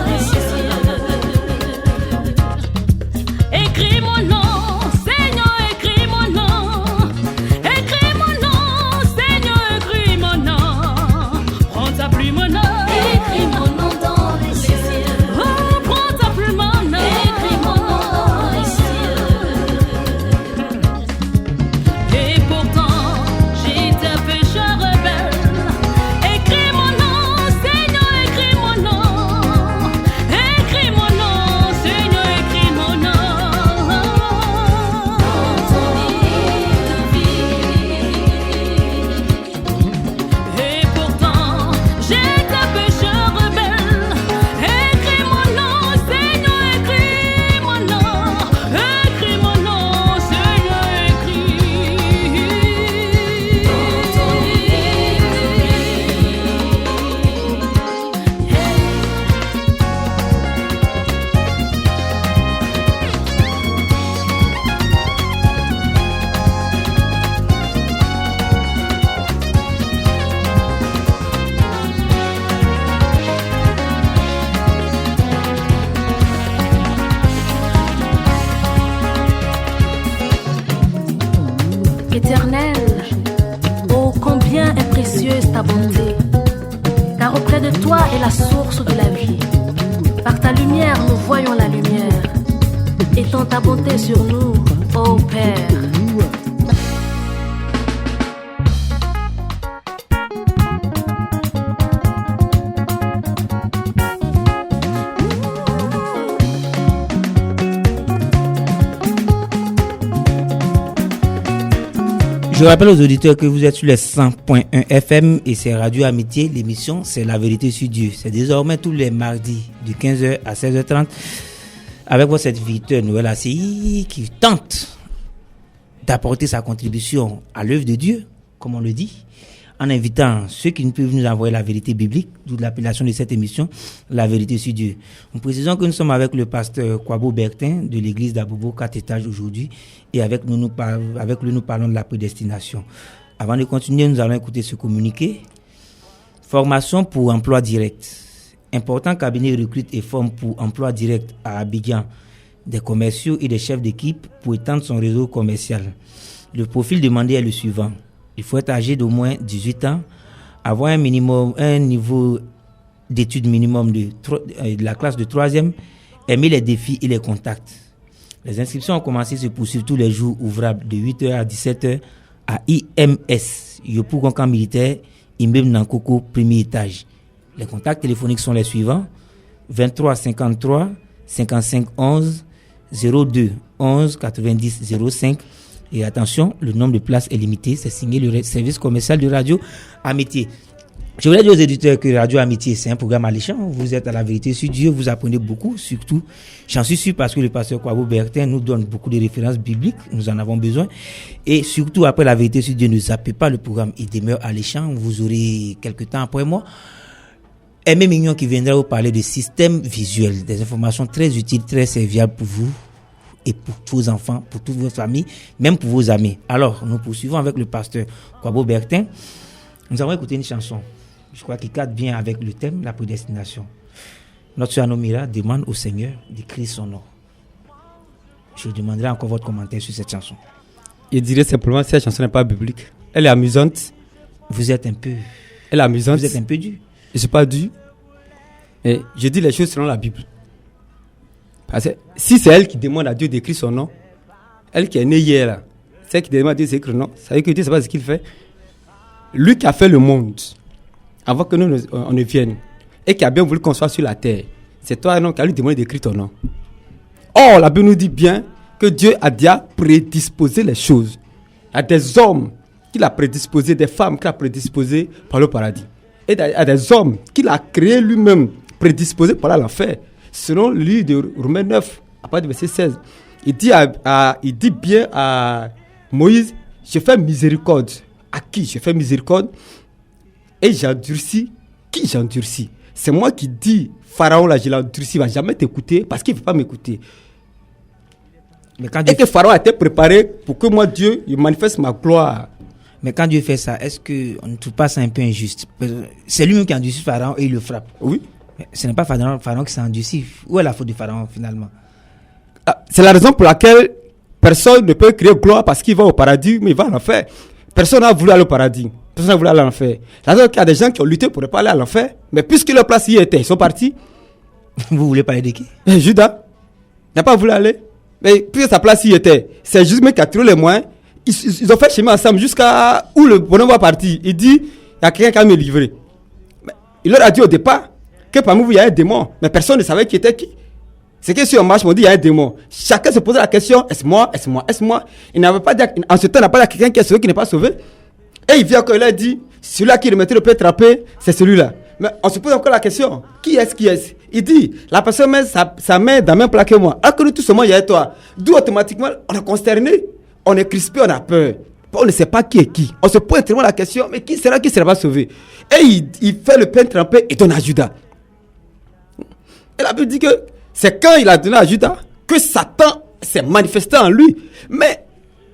Éternel, oh combien est précieuse ta bonté, car auprès de toi est la source de la vie. Par ta lumière, nous voyons la lumière. Étends ta bonté sur nous, ô Père. Je rappelle aux auditeurs que vous êtes sur les 100.1 FM et c'est Radio Amitié. L'émission, c'est La Vérité sur Dieu. C'est désormais tous les mardis de 15h à 16h30 avec votre serviteur Noël ACI qui tente d'apporter sa contribution à l'œuvre de Dieu, comme on le dit, en invitant ceux qui ne peuvent nous envoyer la vérité biblique, d'où l'appellation de cette émission, La Vérité sur Dieu. Nous précisons que nous sommes avec le pasteur Kwabo Bertin de l'église d'Abobo, 4 étages aujourd'hui, et avec lui, nous parlons de la prédestination. Avant de continuer, nous allons écouter ce communiqué. Formation pour emploi direct. Important cabinet recrute et forme pour emploi direct à Abidjan des commerciaux et des chefs d'équipe pour étendre son réseau commercial. Le profil demandé est le suivant. Il faut être âgé d'au moins 18 ans, avoir un niveau d'études minimum de la classe de 3e, aimer les défis et les contacts. Les inscriptions ont commencé à se poursuivre tous les jours ouvrables de 8h à 17h à IMS, Yopou Gonkan Militaire, immeuble Nankoko, premier étage. Les contacts téléphoniques sont les suivants: 23 53 55 11 02 11 90 05. Et attention, le nombre de places est limité. C'est signé le service commercial de Radio Amitié. Je voulais dire aux éditeurs que Radio Amitié, c'est un programme alléchant. Vous êtes à La Vérité sur Dieu, vous apprenez beaucoup, surtout. J'en suis sûr parce que le pasteur Kwabo Bertin nous donne beaucoup de références bibliques. Nous en avons besoin. Et surtout, après La Vérité sur Dieu, ne zappez pas le programme. Il demeure alléchant. Vous aurez quelques temps après moi Aimé Mignon qui viendra vous parler de système visuel. Des informations très utiles, très serviables pour vous et pour tous vos enfants, pour toute votre famille, même pour vos amis. Alors, nous poursuivons avec le pasteur Kwabo Bertin. Nous avons écouté une chanson, je crois qu'il cadre bien avec le thème, la prédestination. Notre sœur Nomira demande au Seigneur d'écrire son nom. Je demanderai encore votre commentaire sur cette chanson. Je dirais simplement que cette chanson n'est pas biblique. Elle est amusante. Vous êtes un peu... Elle est amusante. Vous êtes un peu dur. Je ne suis pas dur. Et je dis les choses selon la Bible. Parce que si c'est elle qui demande à Dieu d'écrire son nom, elle qui est née hier, là, c'est elle qui demande à Dieu d'écrire son nom, ça veut dire que Dieu ne sait pas ce qu'il fait. Lui qui a fait le monde, avant que nous on ne vienne, et qui a bien voulu qu'on soit sur la terre, c'est toi non, qui a lui demandé d'écrire ton nom. Or, la Bible nous dit bien que Dieu a déjà prédisposé les choses. Il y a des hommes qu'il a prédisposés, des femmes qu'il a prédisposées par le paradis. Et il y a des hommes qu'il a créés lui-même, prédisposés par l'enfer. Selon le livre de Romains 9, à partir du verset 16, il dit bien à Moïse, je fais miséricorde. À qui je fais miséricorde? Et j'endurcis. Qui j'endurcis? C'est moi qui dis, Pharaon là, je l'endurcis, il ne va jamais t'écouter parce qu'il ne veut pas m'écouter. Et que Pharaon a été préparé pour que moi, Dieu, il manifeste ma gloire. Mais quand Dieu fait ça, est-ce qu'on ne trouve pas ça un peu injuste? C'est lui-même qui endurcit Pharaon et il le frappe. Oui. Mais ce n'est pas Pharaon qui s'est endurci. Où est la faute de Pharaon finalement? C'est la raison pour laquelle personne ne peut créer gloire parce qu'il va au paradis, mais il va en enfer. Personne n'a voulu aller au paradis. Personne n'a voulu aller à l'enfer. C'est-à-dire qu'il y a des gens qui ont lutté pour ne pas aller à l'enfer, mais puisque leur place y était, ils sont partis. Vous voulez parler de qui? Judas n'a pas voulu aller. Mais puisque sa place y était, c'est juste qui a tiré les moyens. Ils ont fait chemin ensemble jusqu'à où le bonhomme va partir. Il dit, il y a quelqu'un qui va me livrer. Mais il leur a dit au départ que parmi vous, il y a un démon. Mais personne ne savait qui était qui. C'est que sur un marche, on dit, il y a un démon. Chacun se posait la question, est-ce moi? Il n'avait pas dit, en ce temps, il n'a pas dit à quelqu'un qui est sauvé, qui n'est pas sauvé. Et il vient encore, il a dit, celui-là qui remettait le pied trapé, c'est celui-là. Mais on se pose encore la question, qui est-ce? Il dit, la personne met sa main dans le même plat que moi. Alors que nous, tout ce monde, il y a toi. D'où automatiquement, on est consterné, on est crispé, on a peur. On ne sait pas qui est qui. On se pose tellement la question, mais qui sera pas sauvé? Et il fait le pain trempé et donne à Judas. Et la Bible dit que c'est quand il a donné à Judas que Satan s'est manifesté en lui. Mais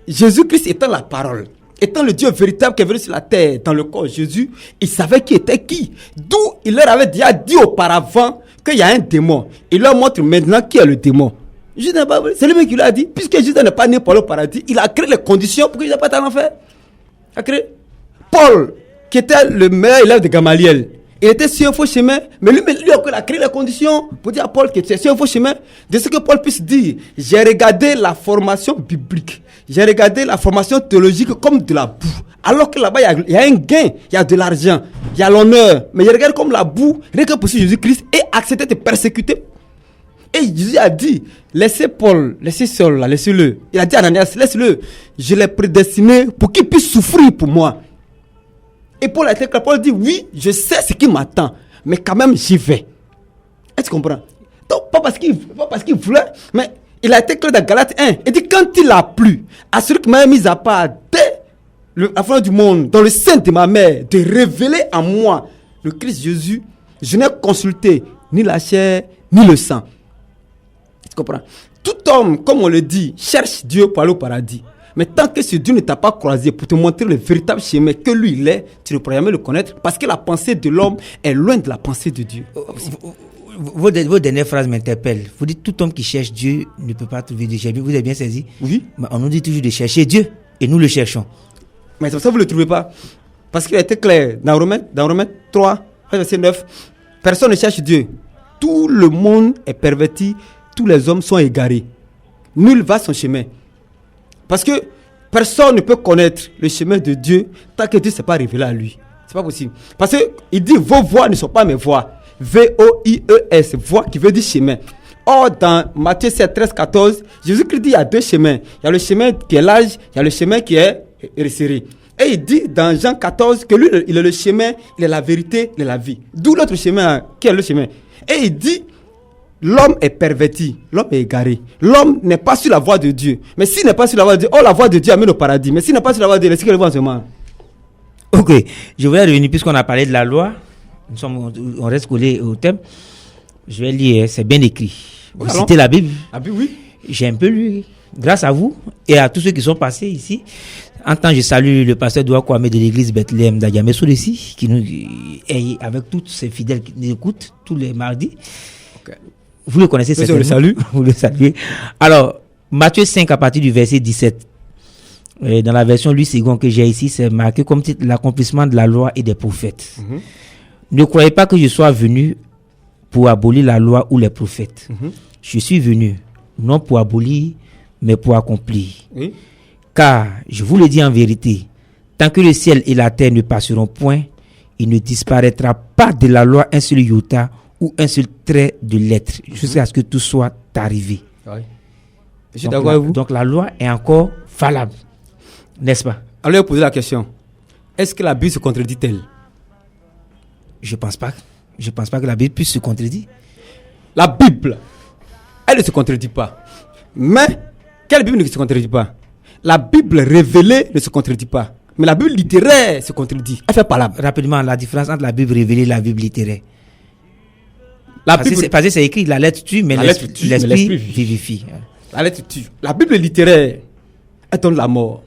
Jésus-Christ étant la parole, étant le Dieu véritable qui est venu sur la terre dans le corps de Jésus, il savait qui était qui. D'où il leur avait déjà dit auparavant qu'il y a un démon. Il leur montre maintenant qui est le démon. Jésus n'a pas volé. C'est lui-même qui lui a dit, puisque Jésus n'est pas né pour le paradis, il a créé les conditions pour que Jésus n'ait pas été en enfer. Il a créé. Paul, qui était le meilleur élève de Gamaliel, il était sur un faux chemin, mais lui il a créé les conditions pour dire à Paul qu'il était sur un faux chemin, de ce que Paul puisse dire. J'ai regardé la formation biblique, j'ai regardé la formation théologique comme de la boue. Alors que là-bas, il y a un gain, il y a de l'argent, il y a l'honneur, mais je regarde comme la boue, rien que pour Jésus-Christ, et accepter de persécuter. Et Jésus a dit, laissez Paul, laissez Saul, là, laissez-le. Il a dit à Ananias, laisse-le, je l'ai prédestiné pour qu'il puisse souffrir pour moi. Et Paul a été clair. Paul dit, oui, je sais ce qui m'attend, mais quand même j'y vais. Est-ce que tu comprends? Donc, pas parce qu'il voulait, mais il a été clair dans Galates 1. Il dit, quand il a plu à celui qui m'a mis à part dès la fin du monde, dans le sein de ma mère, de révéler en moi le Christ Jésus, je n'ai consulté ni la chair, ni le sang. Tu comprends? Tout homme, comme on le dit, cherche Dieu pour aller au paradis. Mais tant que ce Dieu ne t'a pas croisé pour te montrer le véritable chemin que lui il est, tu ne pourras jamais le connaître parce que la pensée de l'homme est loin de la pensée de Dieu. Vos dernières phrases m'interpellent. Vous dites tout homme qui cherche Dieu ne peut pas trouver Dieu. Vous avez bien saisi? Oui. Mais on nous dit toujours de chercher Dieu et nous le cherchons. Mais c'est pour ça que vous ne le trouvez pas. Parce qu'il a été clair dans Romains 3, verset 9. Personne ne cherche Dieu. Tout le monde est perverti. Tous les hommes sont égarés. Nul va son chemin. Parce que personne ne peut connaître le chemin de Dieu tant que Dieu ne s'est pas révélé à lui. C'est pas possible. Parce qu'il dit vos voies ne sont pas mes voies. V-O-I-E-S, voie qui veut dire chemin. Or, dans Matthieu 7, 13, 14, Jésus-Christ dit il y a deux chemins. Il y a le chemin qui est large, il y a le chemin qui est resserré. Et il dit dans Jean 14 que lui, il est le chemin, il est la vérité, il est la vie. D'où l'autre chemin, qui est le chemin. Et il dit l'homme est perverti, l'homme est égaré. L'homme n'est pas sur la voie de Dieu. Mais s'il n'est pas sur la voie de Dieu, la voie de Dieu amène au paradis. Mais s'il n'est pas sur la voie de Dieu, est-ce qu'il va en ce moment? Ok, je voulais revenir puisqu'on a parlé de la loi. On reste collé au thème. Je vais lire, c'est bien écrit. Vous citez la Bible. La Bible, oui. J'ai un peu lu. Grâce à vous et à tous ceux qui sont passés ici. En temps, je salue le pasteur Doua Kwame de l'église Bethléem d'Adiamé ici, qui nous est avec tous ses fidèles qui nous écoutent tous les mardis. Vous le connaissez certainement. Je le salue. Vous le saluez. Alors, Matthieu 5 à partir du verset 17. Dans la version Louis II que j'ai ici, c'est marqué comme titre l'accomplissement de la loi et des prophètes. Ne croyez pas que je sois venu pour abolir la loi ou les prophètes. Je suis venu non pour abolir, mais pour accomplir. Oui. Car, je vous le dis en vérité, tant que le ciel et la terre ne passeront point, il ne disparaîtra pas de la loi un seul iota ou un seul trait de lettre, jusqu'à ce que tout soit arrivé. Oui. Je suis d'accord avec vous. Donc la loi est encore valable, n'est-ce pas? Alors, poser la question. Est-ce que la Bible se contredit-elle? Je pense pas que la Bible puisse se contredire. La Bible, elle ne se contredit pas. Mais, quelle Bible ne se contredit pas? La Bible révélée ne se contredit pas. Mais la Bible littéraire se contredit. Elle fait parler. Rapidement, la différence entre la Bible révélée et la Bible littéraire. Parce que c'est écrit, la lettre tue, mais l'esprit vivifie. La lettre tue. La Bible littéraire, elle donne la mort.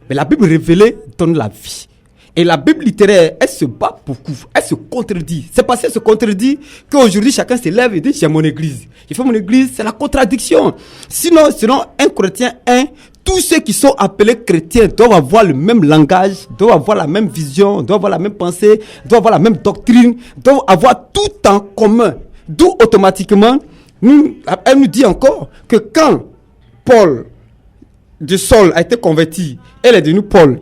Mais la Bible révélée donne la vie. Et la Bible littéraire, elle se bat beaucoup. Elle se contredit. C'est parce qu'elle se contredit qu'aujourd'hui, chacun se lève et dit, j'ai mon église. Il fait mon église, c'est la contradiction. Sinon, selon 1 Corinthiens 1, tous ceux qui sont appelés chrétiens doivent avoir le même langage, doivent avoir la même vision, doivent avoir la même pensée, doivent avoir la même doctrine, doivent avoir tout en commun. D'où automatiquement, elle nous dit encore que quand Paul de Saul a été converti, elle est devenue Paul.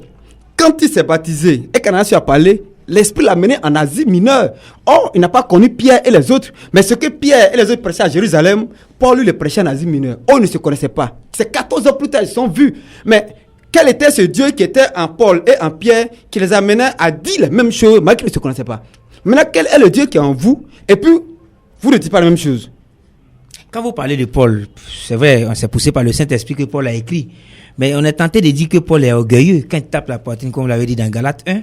Quand il s'est baptisé et qu'Ananias a parlé, l'Esprit l'a mené en Asie mineure. Or, il n'a pas connu Pierre et les autres. Mais ce que Pierre et les autres prêchaient à Jérusalem, Paul lui le prêchait en Asie mineure. Or, ils ne se connaissaient pas. C'est 14 ans plus tard, ils se sont vus. Mais quel était ce Dieu qui était en Paul et en Pierre, qui les amenait à dire les mêmes choses, malgré qu'ils ne se connaissaient pas? Maintenant, quel est le Dieu qui est en vous? Et puis, vous ne dites pas la même chose. Quand vous parlez de Paul, c'est vrai, on s'est poussé par le Saint-Esprit que Paul a écrit. Mais on est tenté de dire que Paul est orgueilleux quand il tape la poitrine, comme vous l'avez dit dans Galates 1,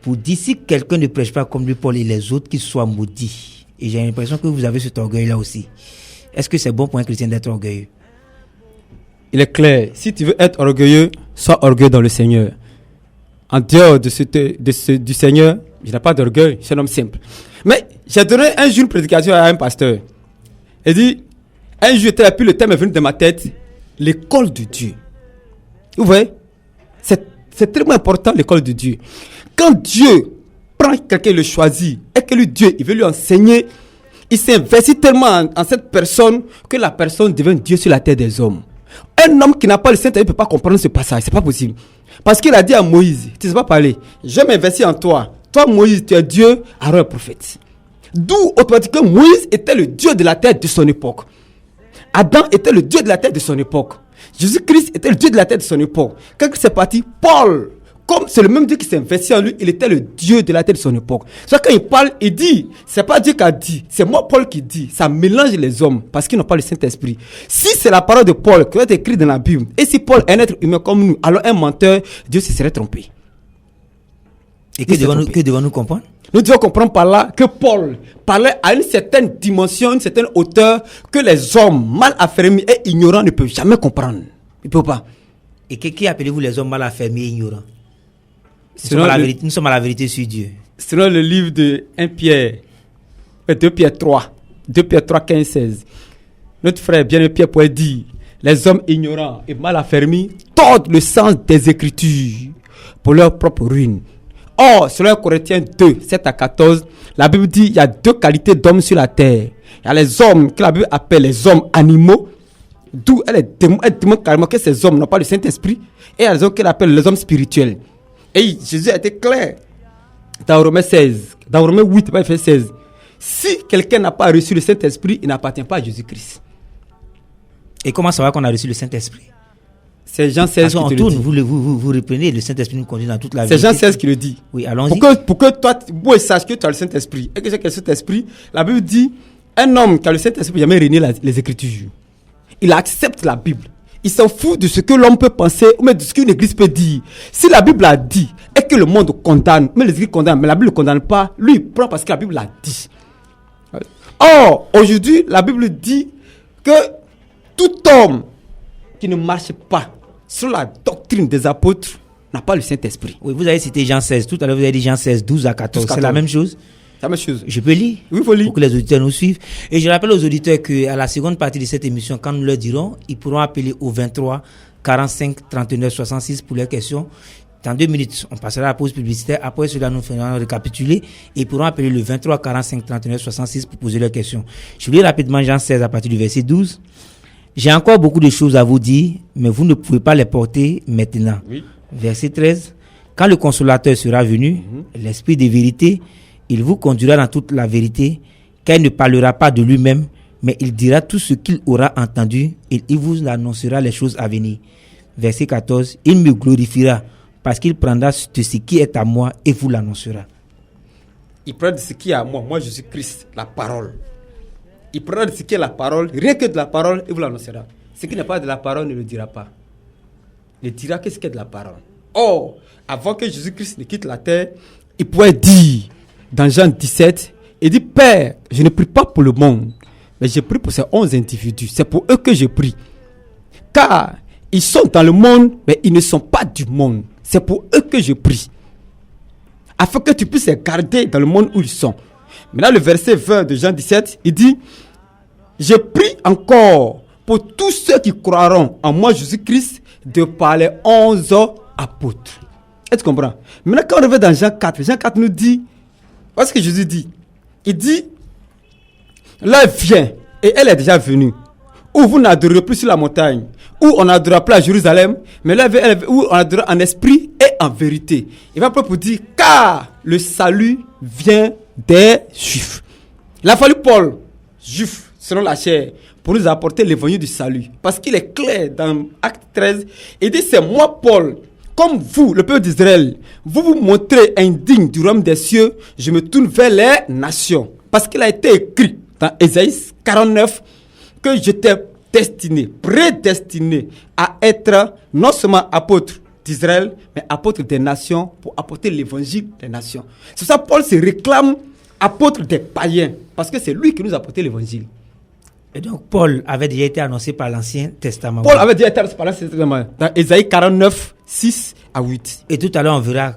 pour dire si quelqu'un ne prêche pas comme lui, Paul et les autres, qu'il soit maudit. Et j'ai l'impression que vous avez cet orgueil-là aussi. Est-ce que c'est bon pour un chrétien d'être orgueilleux? Il est clair, si tu veux être orgueilleux, sois orgueilleux dans le Seigneur. En dehors du Seigneur, je n'ai pas d'orgueil, je suis un homme simple. Mais j'ai donné un jour une prédication à un pasteur. Il dit, Un jour, j'étais là, puis le thème est venu dans ma tête. L'école de Dieu. Vous voyez? C'est tellement important, l'école de Dieu. Quand Dieu prend quelqu'un, le choisit, et que Dieu, il veut lui enseigner, il s'investit tellement en cette personne que la personne devient Dieu sur la terre des hommes. Un homme qui n'a pas le Saint-Esprit ne peut pas comprendre ce passage. C'est pas possible. Parce qu'il a dit à Moïse, tu ne sais pas parler, je m'investis en toi. Toi, Moïse, tu es Dieu, Aaron est prophète. D'où, automatiquement, Moïse était le Dieu de la terre de son époque. Adam était le Dieu de la terre de son époque. Jésus-Christ était le Dieu de la terre de son époque. Quand c'est parti, Paul, comme c'est le même Dieu qui s'est investi en lui, il était le Dieu de la terre de son époque. Soit quand il parle, il dit, c'est pas Dieu qui a dit, c'est moi Paul qui dit. Ça mélange les hommes parce qu'ils n'ont pas le Saint-Esprit. Si c'est la parole de Paul qui est écrite dans la Bible, et si Paul est un être humain comme nous, alors un menteur, Dieu se serait trompé. Et que devons-nous comprendre? Nous devons comprendre par là que Paul parlait à une certaine dimension, une certaine hauteur que les hommes mal affermis et ignorants ne peuvent jamais comprendre. Ils ne peuvent pas. Et qui appelez-vous les hommes mal affermis et ignorants? Nous sommes à la vérité sur Dieu. Selon le livre de 2 Pierre 3, 15, 16. Notre frère bien-aimé Pierre pourrait dire, les hommes ignorants et mal affermis tordent le sens des Écritures pour leur propre ruine. Or, selon Corinthiens 2, 7 à 14, la Bible dit qu'il y a deux qualités d'hommes sur la terre. Il y a les hommes que la Bible appelle les hommes animaux, d'où elle démontre carrément que ces hommes n'ont pas le Saint-Esprit, et il y a les hommes qu'elle appelle les hommes spirituels. Et Jésus a été clair dans Romains 16, dans Romains 8, verset 16. Si quelqu'un n'a pas reçu le Saint-Esprit, il n'appartient pas à Jésus-Christ. Et comment ça va qu'on a reçu le Saint-Esprit? C'est Jean 16 qui te le dit. Vous reprenez, le Saint-Esprit nous conduit dans toute la vie. C'est Jean 16 qui le dit. Oui, allons-y. Pour que toi, vous saches que tu as le Saint-Esprit et que j'ai le Saint-Esprit, la Bible dit, un homme qui a le Saint-Esprit n'a jamais régné les Écritures. Il accepte la Bible. Il s'en fout de ce que l'homme peut penser ou même de ce qu'une église peut dire. Si la Bible a dit et que le monde condamne, mais les églises condamnent, mais la Bible ne condamne pas, lui il prend parce que la Bible l'a dit. Or, aujourd'hui, la Bible dit que tout homme qui ne marche pas sur la doctrine des apôtres n'a pas le Saint-Esprit. Oui, vous avez cité Jean 16. Tout à l'heure, vous avez dit Jean 16, 12 à 14. C'est la même chose? C'est la même chose. Je peux lire? Oui, il faut lire. Pour que les auditeurs nous suivent. Et je rappelle aux auditeurs qu'à la seconde partie de cette émission, quand nous leur dirons, ils pourront appeler au 23 45 39 66 pour leurs questions. Dans 2 minutes, on passera à la pause publicitaire. Après cela, nous ferons récapituler. Et ils pourront appeler le 23 45 39 66 pour poser leurs questions. Je lis rapidement Jean 16 à partir du verset 12. J'ai encore beaucoup de choses à vous dire, mais vous ne pouvez pas les porter maintenant. Oui. Verset 13. Quand le consolateur sera venu, l'esprit de vérité, il vous conduira dans toute la vérité, car il ne parlera pas de lui-même, mais il dira tout ce qu'il aura entendu et il vous annoncera les choses à venir. Verset 14. Il me glorifiera parce qu'il prendra de ce qui est à moi et vous l'annoncera. Il prend de ce qui est à moi. Moi, Jésus-Christ, la parole. Il prendra de ce qui est la parole, rien que de la parole, et vous l'annoncera. Ce qui n'est pas de la parole ne le dira pas. Il dira qu'est-ce qui est de la parole. Or, avant que Jésus-Christ ne quitte la terre, il pouvait dire, dans Jean 17, il dit, Père, je ne prie pas pour le monde, mais je prie pour ces 11 individus. C'est pour eux que je prie. Car ils sont dans le monde, mais ils ne sont pas du monde. C'est pour eux que je prie. Afin que tu puisses les garder dans le monde où ils sont. Maintenant, le verset 20 de Jean 17, il dit, je prie encore pour tous ceux qui croiront en moi, Jésus-Christ, de par les 11 apôtres. Est-ce que tu comprends? Maintenant, quand on revient dans Jean 4 nous dit, parce que Jésus dit, il dit, l'heure vient, et elle est déjà venue, où vous n'adorerez plus sur la montagne, où on n'adorera plus à Jérusalem, mais l'heure vient, où on adorera en esprit et en vérité. Il va pour dire, car le salut vient des Juifs. Il a fallu Paul, juif, selon la chair, pour nous apporter l'évangile du salut. Parce qu'il est clair dans Acte 13, il dit, c'est moi Paul, comme vous, le peuple d'Israël, vous vous montrez indigne du royaume des cieux, je me tourne vers les nations. Parce qu'il a été écrit dans Ésaïe 49 que j'étais destiné, prédestiné à être non seulement apôtre d'Israël, mais apôtre des nations pour apporter l'évangile des nations. C'est ça Paul se réclame apôtre des païens, parce que c'est lui qui nous a apporté l'évangile. Et donc Paul avait déjà été annoncé par l'Ancien Testament. Paul avait déjà été annoncé par l'Ancien Testament, dans Ésaïe 49, 6 à 8. Et tout à l'heure on verra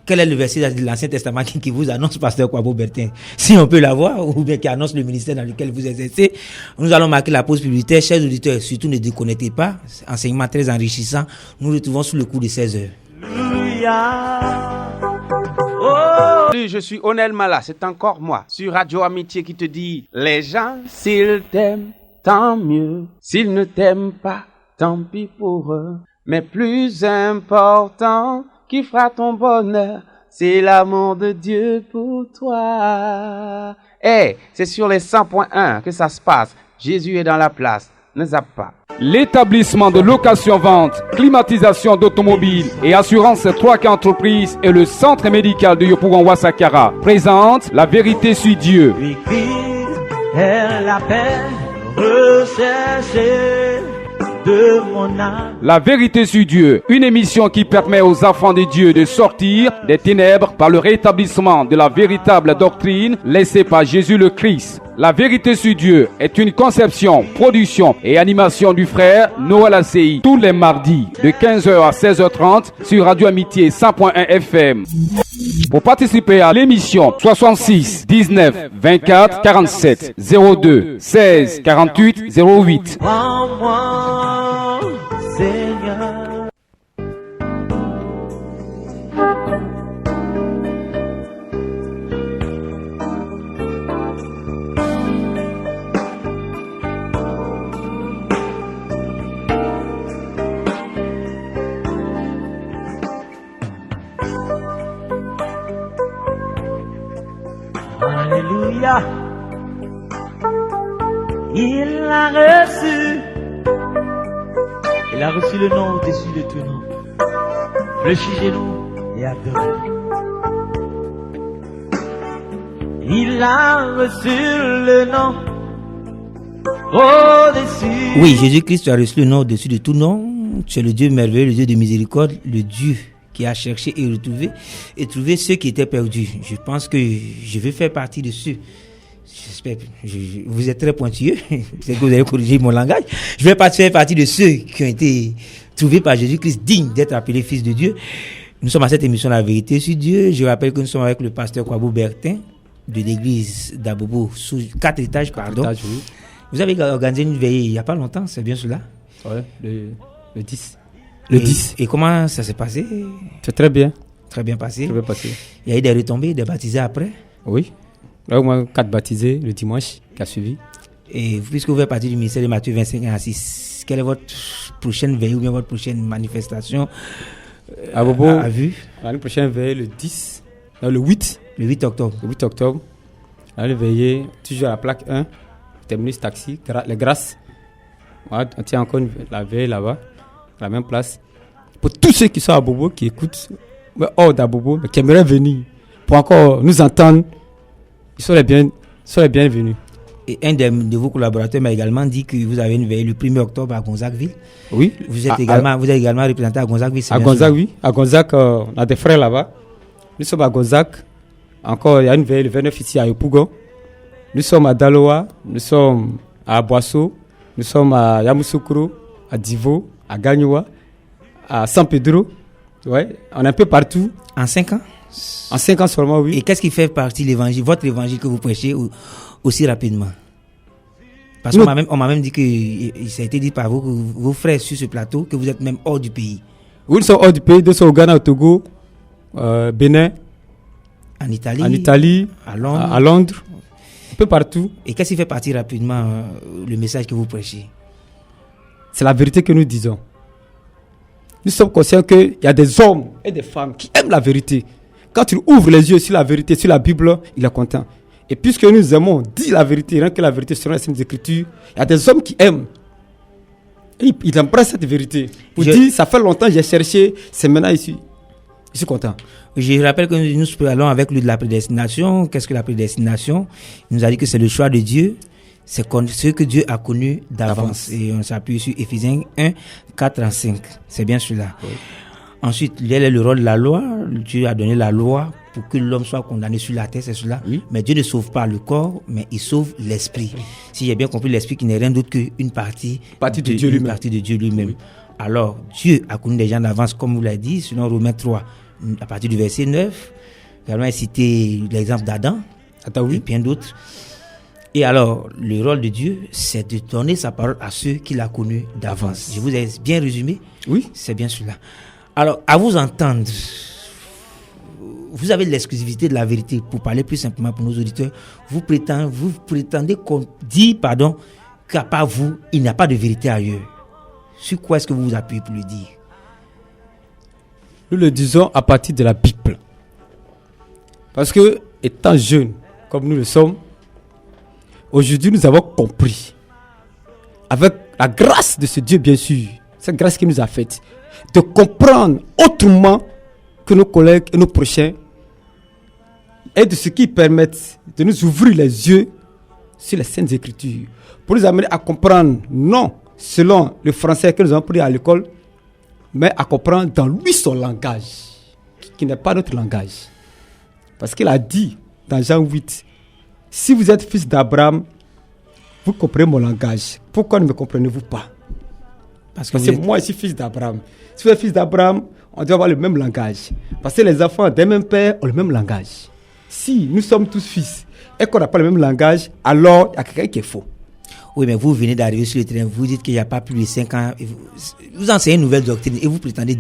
quel est le verset de l'Ancien Testament qui vous annonce, pasteur Kwabo Bertin? Si on peut l'avoir, ou bien qui annonce le ministère dans lequel vous exercez. Nous allons marquer la pause publicitaire. Chers auditeurs, surtout ne déconnectez pas. Enseignement très enrichissant. Nous nous retrouvons sous le coup de 16 heures. Salut, je suis Onel Mala, c'est encore moi, sur Radio Amitié qui te dit, les gens, s'ils t'aiment, tant mieux. S'ils ne t'aiment pas, tant pis pour eux. Mais plus important, qui fera ton bonheur, c'est l'amour de Dieu pour toi. C'est sur les 100.1 que ça se passe. Jésus est dans la place. Ne zappe pas. L'établissement de location-vente, climatisation d'automobiles et assurance 3K Entreprises et le centre médical de Yopougon Wasakara présente La Vérité sur Dieu. La Vérité sur Dieu, une émission qui permet aux enfants de Dieu de sortir des ténèbres par le rétablissement de la véritable doctrine laissée par Jésus le Christ. La Vérité sur Dieu est une conception, production et animation du frère Noël Asseyi tous les mardis de 15h à 16h30 sur Radio Amitié 100.1 FM. Pour participer à l'émission, 66 19 24 47 02 16 48 08. Alléluia. Il a reçu le nom au-dessus de tout nom. Fléchissez-nous et adorez. Il a reçu le nom au-dessus. Oui, Jésus-Christ a reçu le nom au-dessus de tout nom. Tu es le Dieu merveilleux, le Dieu de miséricorde, le Dieu qui a cherché et trouvé ceux qui étaient perdus. Je pense que je vais faire partie de ceux. J'espère, vous êtes très pointilleux, c'est que vous avez corrigé mon langage. Je vais faire partie de ceux qui ont été trouvés par Jésus-Christ dignes d'être appelés fils de Dieu. Nous sommes à cette émission La Vérité sur Dieu. Je rappelle que nous sommes avec le pasteur Kwabo Bertin de l'église d'Abobo, sous 4 étages, pardon. Oui. Vous avez organisé une veillée il n'y a pas longtemps, c'est bien cela? Ouais, le 10. Le 10. Et comment ça s'est passé? C'est très bien. Très bien passé. Très bien passé. Il y a eu des retombées, des baptisés après? Oui. Là, au moins 4 baptisés le dimanche qui a suivi. Et puisque vous faites partie du ministère de Matthieu 25 à 6, quelle est votre prochaine veille ou bien votre prochaine manifestation à Bobo, à vue? La prochaine veille, le 10, le 8. Le 8 octobre. Le 8 octobre. Allez veiller, toujours à la plaque 1, terminus taxi, les grâces. Voilà, on tient encore la veille là-bas, à la même place. Pour tous ceux qui sont à Bobo, qui écoutent, hors d'Abobo, mais qui aimeraient venir pour encore nous entendre, ils sont les bienvenus. Et un de vos collaborateurs m'a également dit que vous avez une veille le 1er octobre à Gonzagueville. Oui. Vous êtes également représenté à Gonzagueville. À Gonzague, oui. À Gonzague, on a des frères là-bas. Nous sommes à Gonzague. Encore, il y a une veille le 29 ici à Yopougon. Nous sommes à Daloa. Nous sommes à Boisseau. Nous sommes à Yamoussoukro, à Divo, à Gagnoua, à San Pedro. Ouais, on est un peu partout. En 5 ans? En 5 ans seulement, oui. Et qu'est-ce qui fait partie de l'évangile, votre évangile que vous prêchez aussi rapidement? Parce qu'on m'a même dit que ça a été dit par vos frères sur ce plateau que vous êtes même hors du pays. Oui, nous sommes hors du pays. Nous sommes au Ghana, au Togo, Bénin, en Italie, à Londres, un peu partout. Et qu'est-ce qui fait partie rapidement le message que vous prêchez? C'est la vérité que nous disons. Nous sommes conscients qu'il y a des hommes et des femmes qui aiment la vérité. Quand tu ouvres les yeux sur la vérité, sur la Bible, il est content. Et puisque nous aimons dire la vérité, rien que la vérité selon les Saintes Écritures, il y a des hommes qui aiment. Et ils embrassent cette vérité. Pour dire, ça fait longtemps que j'ai cherché, c'est maintenant ici. Je suis content. Je rappelle que nous allons avec lui de la prédestination. Qu'est-ce que la prédestination? Il nous a dit que c'est le choix de Dieu. C'est ce que Dieu a connu d'avance. Et on s'appuie sur Éphésiens 1, 4 à 5. C'est bien cela. Oui. Ensuite, quel est le rôle de la loi? Dieu a donné la loi pour que l'homme soit condamné sur la terre, c'est cela. Oui. Mais Dieu ne sauve pas le corps, mais il sauve l'esprit. Oui. Si j'ai bien compris, l'esprit qui n'est rien d'autre qu'une partie de Dieu lui-même. Oui. Alors, Dieu a connu des gens d'avance, comme vous l'avez dit, selon Romains 3, à partir du verset 9. Également, il cité l'exemple d'Adam et bien d'autres. Et alors, le rôle de Dieu, c'est de donner sa parole à ceux qu'il a connus d'avance. Je vous ai bien résumé? Oui. C'est bien cela. Alors, à vous entendre, vous avez l'exclusivité de la vérité. Pour parler plus simplement pour nos auditeurs, vous prétendez qu'on dit, qu'à part vous, il n'y a pas de vérité ailleurs. Sur quoi est-ce que vous vous appuyez pour le dire? Nous le disons à partir de la Bible. Parce que, étant jeunes, comme nous le sommes, aujourd'hui nous avons compris, avec la grâce de ce Dieu bien sûr, cette grâce qu'il nous a faite, de comprendre autrement que nos collègues et nos prochains, et de ce qui permettent de nous ouvrir les yeux sur les Saintes Écritures, pour nous amener à comprendre, non selon le français que nous avons pris à l'école, mais à comprendre dans lui son langage, qui n'est pas notre langage. Parce qu'il a dit dans Jean 8, si vous êtes fils d'Abraham, vous comprenez mon langage. Pourquoi ne me comprenez-vous pas? Parce que moi, je suis fils d'Abraham. Si vous êtes fils d'Abraham, on doit avoir le même langage. Parce que les enfants d'un même père ont le même langage. Si nous sommes tous fils et qu'on n'a pas le même langage, alors il y a quelqu'un qui est faux. Oui, mais vous venez d'arriver sur le terrain, vous dites qu'il n'y a pas plus de 5 ans, vous enseignez une nouvelle doctrine et vous prétendez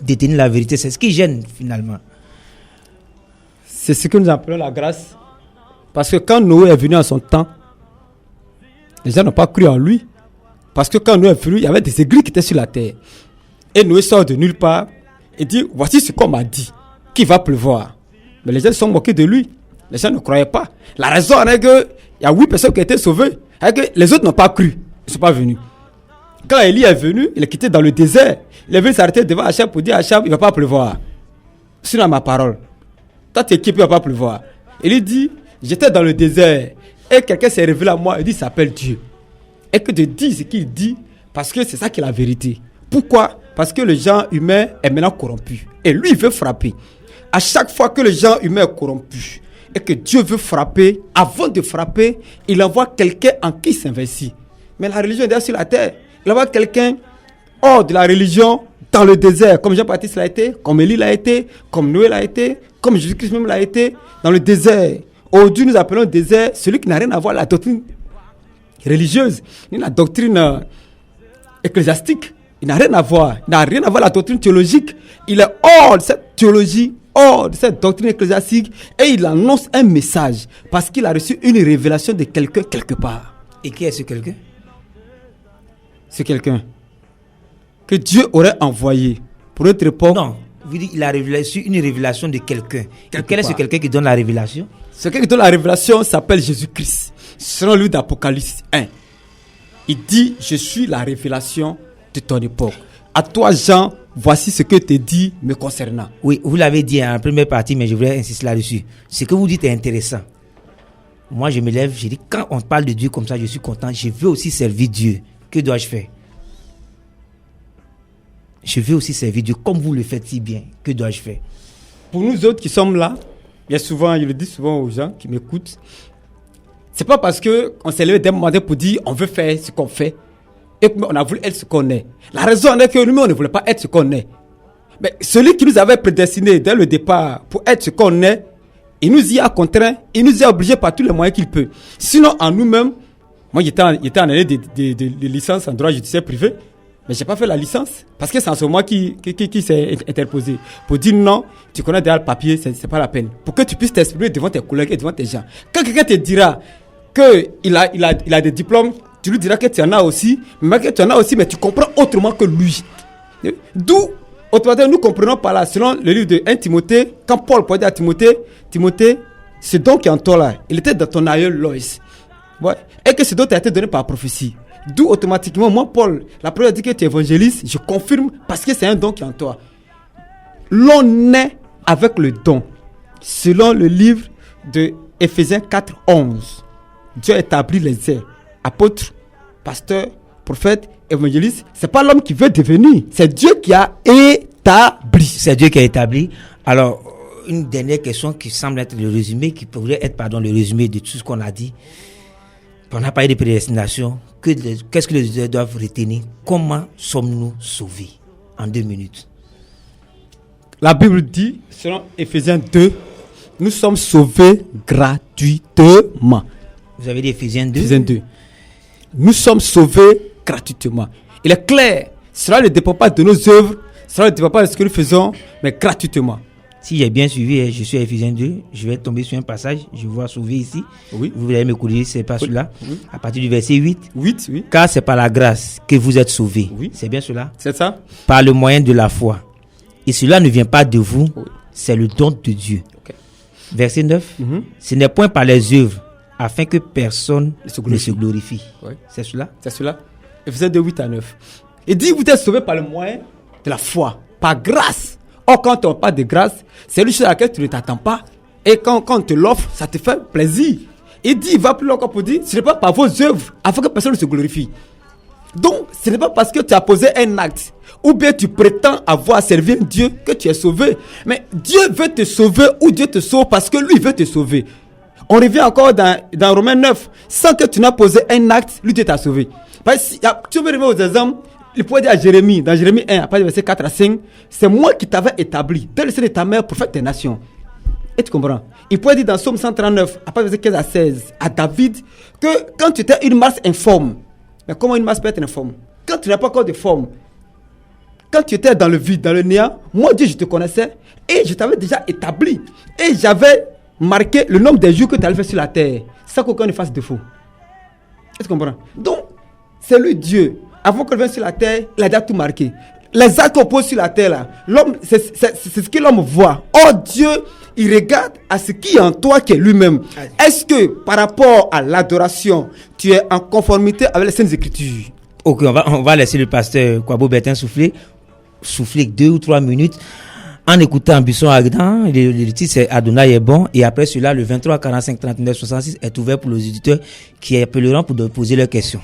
détenir la vérité. C'est ce qui gêne finalement. C'est ce que nous appelons la grâce. Parce que quand Noé est venu en son temps, les gens n'ont pas cru en lui. Parce que quand Noé est venu, il y avait des aigris qui étaient sur la terre. Et Noé sort de nulle part et dit, voici ce qu'on m'a dit, qu'il va pleuvoir. Mais les gens se sont moqués de lui. Les gens ne croyaient pas. La raison est qu'il y a 8 personnes qui ont été sauvées. Et que les autres n'ont pas cru. Ils ne sont pas venus. Quand Élie est venu, il est quitté dans le désert. Il est venu s'arrêter devant Achab pour dire à Achab, il ne va pas pleuvoir. Sinon ma parole. Toi, tu es qui, il ne va pas pleuvoir. Il dit, j'étais dans le désert. Et quelqu'un s'est révélé à moi et dit, il s'appelle Dieu. Et que de dire ce qu'il dit, parce que c'est ça qui est la vérité. Pourquoi? Parce que le genre humain est maintenant corrompu. Et lui, il veut frapper. À chaque fois que le genre humain est corrompu, et que Dieu veut frapper, avant de frapper, il envoie quelqu'un en qui il s'investit. Mais la religion est déjà sur la terre. Il envoie quelqu'un hors de la religion, dans le désert, comme Jean-Baptiste l'a été, comme Élie l'a été, comme Noé l'a été, comme Jésus-Christ même l'a été, dans le désert. Aujourd'hui, nous appelons désert celui qui n'a rien à voir avec la doctrine religieuse, ni la doctrine ecclésiastique. Il n'a rien à voir. Il n'a rien à voir avec la doctrine théologique. Il est hors de cette théologie, hors de cette doctrine ecclésiastique, et il annonce un message parce qu'il a reçu une révélation de quelqu'un quelque part. Et qui est ce quelqu'un? C'est quelqu'un que Dieu aurait envoyé pour notre époque. Non, vous dites qu'il a reçu une révélation de quelqu'un. Quel est ce quelqu'un qui donne la révélation? Ce quelqu'un qui donne la révélation s'appelle Jésus-Christ. Selon lui d'Apocalypse 1. Il dit, je suis la révélation de ton époque. À toi, Jean, voici ce que te dit me concernant. Oui, vous l'avez dit en première partie, mais je voulais insister là-dessus. Ce que vous dites est intéressant. Moi, je me lève, je dis, quand on parle de Dieu comme ça, je suis content. Je veux aussi servir Dieu. Que dois-je faire? Je veux aussi servir Dieu comme vous le faites si bien. Que dois-je faire? Pour nous autres qui sommes là, bien souvent, je le dis souvent aux gens qui m'écoutent, c'est pas parce qu'on s'est levé d'un moment pour dire on veut faire ce qu'on fait et qu'on a voulu être ce qu'on est. La raison est que nous, on ne voulait pas être ce qu'on est. Mais celui qui nous avait prédestiné dès le départ pour être ce qu'on est, il nous y a contraint, il nous y a obligé par tous les moyens qu'il peut. Sinon, en nous-mêmes, moi j'étais en année de licence en droit judiciaire privé, mais je n'ai pas fait la licence parce que c'est en ce moment qui s'est interposé pour dire non, tu connais déjà le papier, c'est pas la peine. Pour que tu puisses t'exprimer devant tes collègues et devant tes gens. Quand quelqu'un te dira qu'il a des diplômes, tu lui diras que tu en as aussi, mais que tu en as aussi, mais tu comprends autrement que lui. D'où, autrement, nous comprenons par là, selon le livre de 1 Timothée, quand Paul peut dire à Timothée, ce don qui est en toi là, il était dans ton aïeul Loïs. Ouais. Et que ce don t'a été donné par prophétie. D'où automatiquement, moi Paul, la première dit que tu es évangéliste, je confirme parce que c'est un don qui est en toi. L'on est avec le don. Selon le livre de Éphésiens 4:11, Dieu a établi les airs. Apôtres, pasteurs, prophètes, évangélistes. C'est pas l'homme qui veut devenir, c'est Dieu qui a établi. C'est Dieu qui a établi. Alors, une dernière question qui semble être le résumé, qui pourrait être, le résumé de tout ce qu'on a dit. On a parlé de prédestination. Qu'est-ce que les auditeurs doivent retenir? Comment sommes-nous sauvés? En 2 minutes. La Bible dit, selon Éphésiens 2, nous sommes sauvés gratuitement. Vous avez dit Éphésiens 2. Éphésiens 2. Nous sommes sauvés gratuitement. Il est clair, cela ne dépend pas de nos œuvres, cela ne dépend pas de ce que nous faisons, mais gratuitement. Si j'ai bien suivi, je suis à Éphésiens 2, je vais tomber sur un passage, je vois sauver ici. Oui. Vous allez me corriger, c'est pas celui-là. Oui. À partir du verset 8. 8, oui. Car c'est par la grâce que vous êtes sauvés. Oui. C'est bien cela? C'est ça? Par le moyen de la foi. Et cela ne vient pas de vous, Oui. c'est le don de Dieu. Ok. Verset 9. Ce n'est point par les œuvres, afin que personne ne se glorifie. Oui. C'est cela? C'est cela. Éphésiens 2, 8 à 9. Il dit, vous êtes sauvés par le moyen de la foi, par grâce. Or, quand on parle de grâce, c'est une chose à laquelle tu ne t'attends pas. Et quand on te l'offre, ça te fait plaisir. Il dit, il va plus loin encore pour dire, ce n'est pas par vos œuvres, afin que personne ne se glorifie. Donc, ce n'est pas parce que tu as posé un acte, ou bien tu prétends avoir servi un Dieu que tu es sauvé. Mais Dieu veut te sauver, ou Dieu te sauve parce que lui veut te sauver. On revient encore dans Romains 9. Sans que tu n'as posé un acte, lui Dieu t'a sauvé. Parce que tu veux revenir aux exemples, il pourrait dire à Jérémie, dans Jérémie 1, à partir du verset 4 à 5, c'est moi qui t'avais établi, dès le sein de ta mère, prophète des nations. Et tu comprends? Il pourrait dire dans Psaume 139, à partir du verset 15 à 16, à David, que quand tu étais une masse informe, mais comment une masse peut être informe? Quand tu n'as pas encore de forme, quand tu étais dans le vide, dans le néant, moi Dieu je te connaissais, et je t'avais déjà établi, et j'avais marqué le nombre des jours que tu allais faire sur la terre, sans qu'aucun ne fasse défaut. Et tu comprends? Donc, c'est lui Dieu. Avant qu'il vienne sur la terre, il a déjà tout marqué. Les actes qu'on pose sur la terre, là, l'homme, c'est ce que l'homme voit. Or, Dieu, il regarde à ce qui est en toi, qui est lui-même. Est-ce que, par rapport à l'adoration, tu es en conformité avec les Saintes Écritures? Ok, on va laisser le pasteur Kwabo Bertin souffler 2 ou 3 minutes en écoutant Buisson Ardent. Le titre c'est Adonai est bon. Et après cela, le 23 45 39 66 est ouvert pour les auditeurs qui appelleront pour poser leurs questions.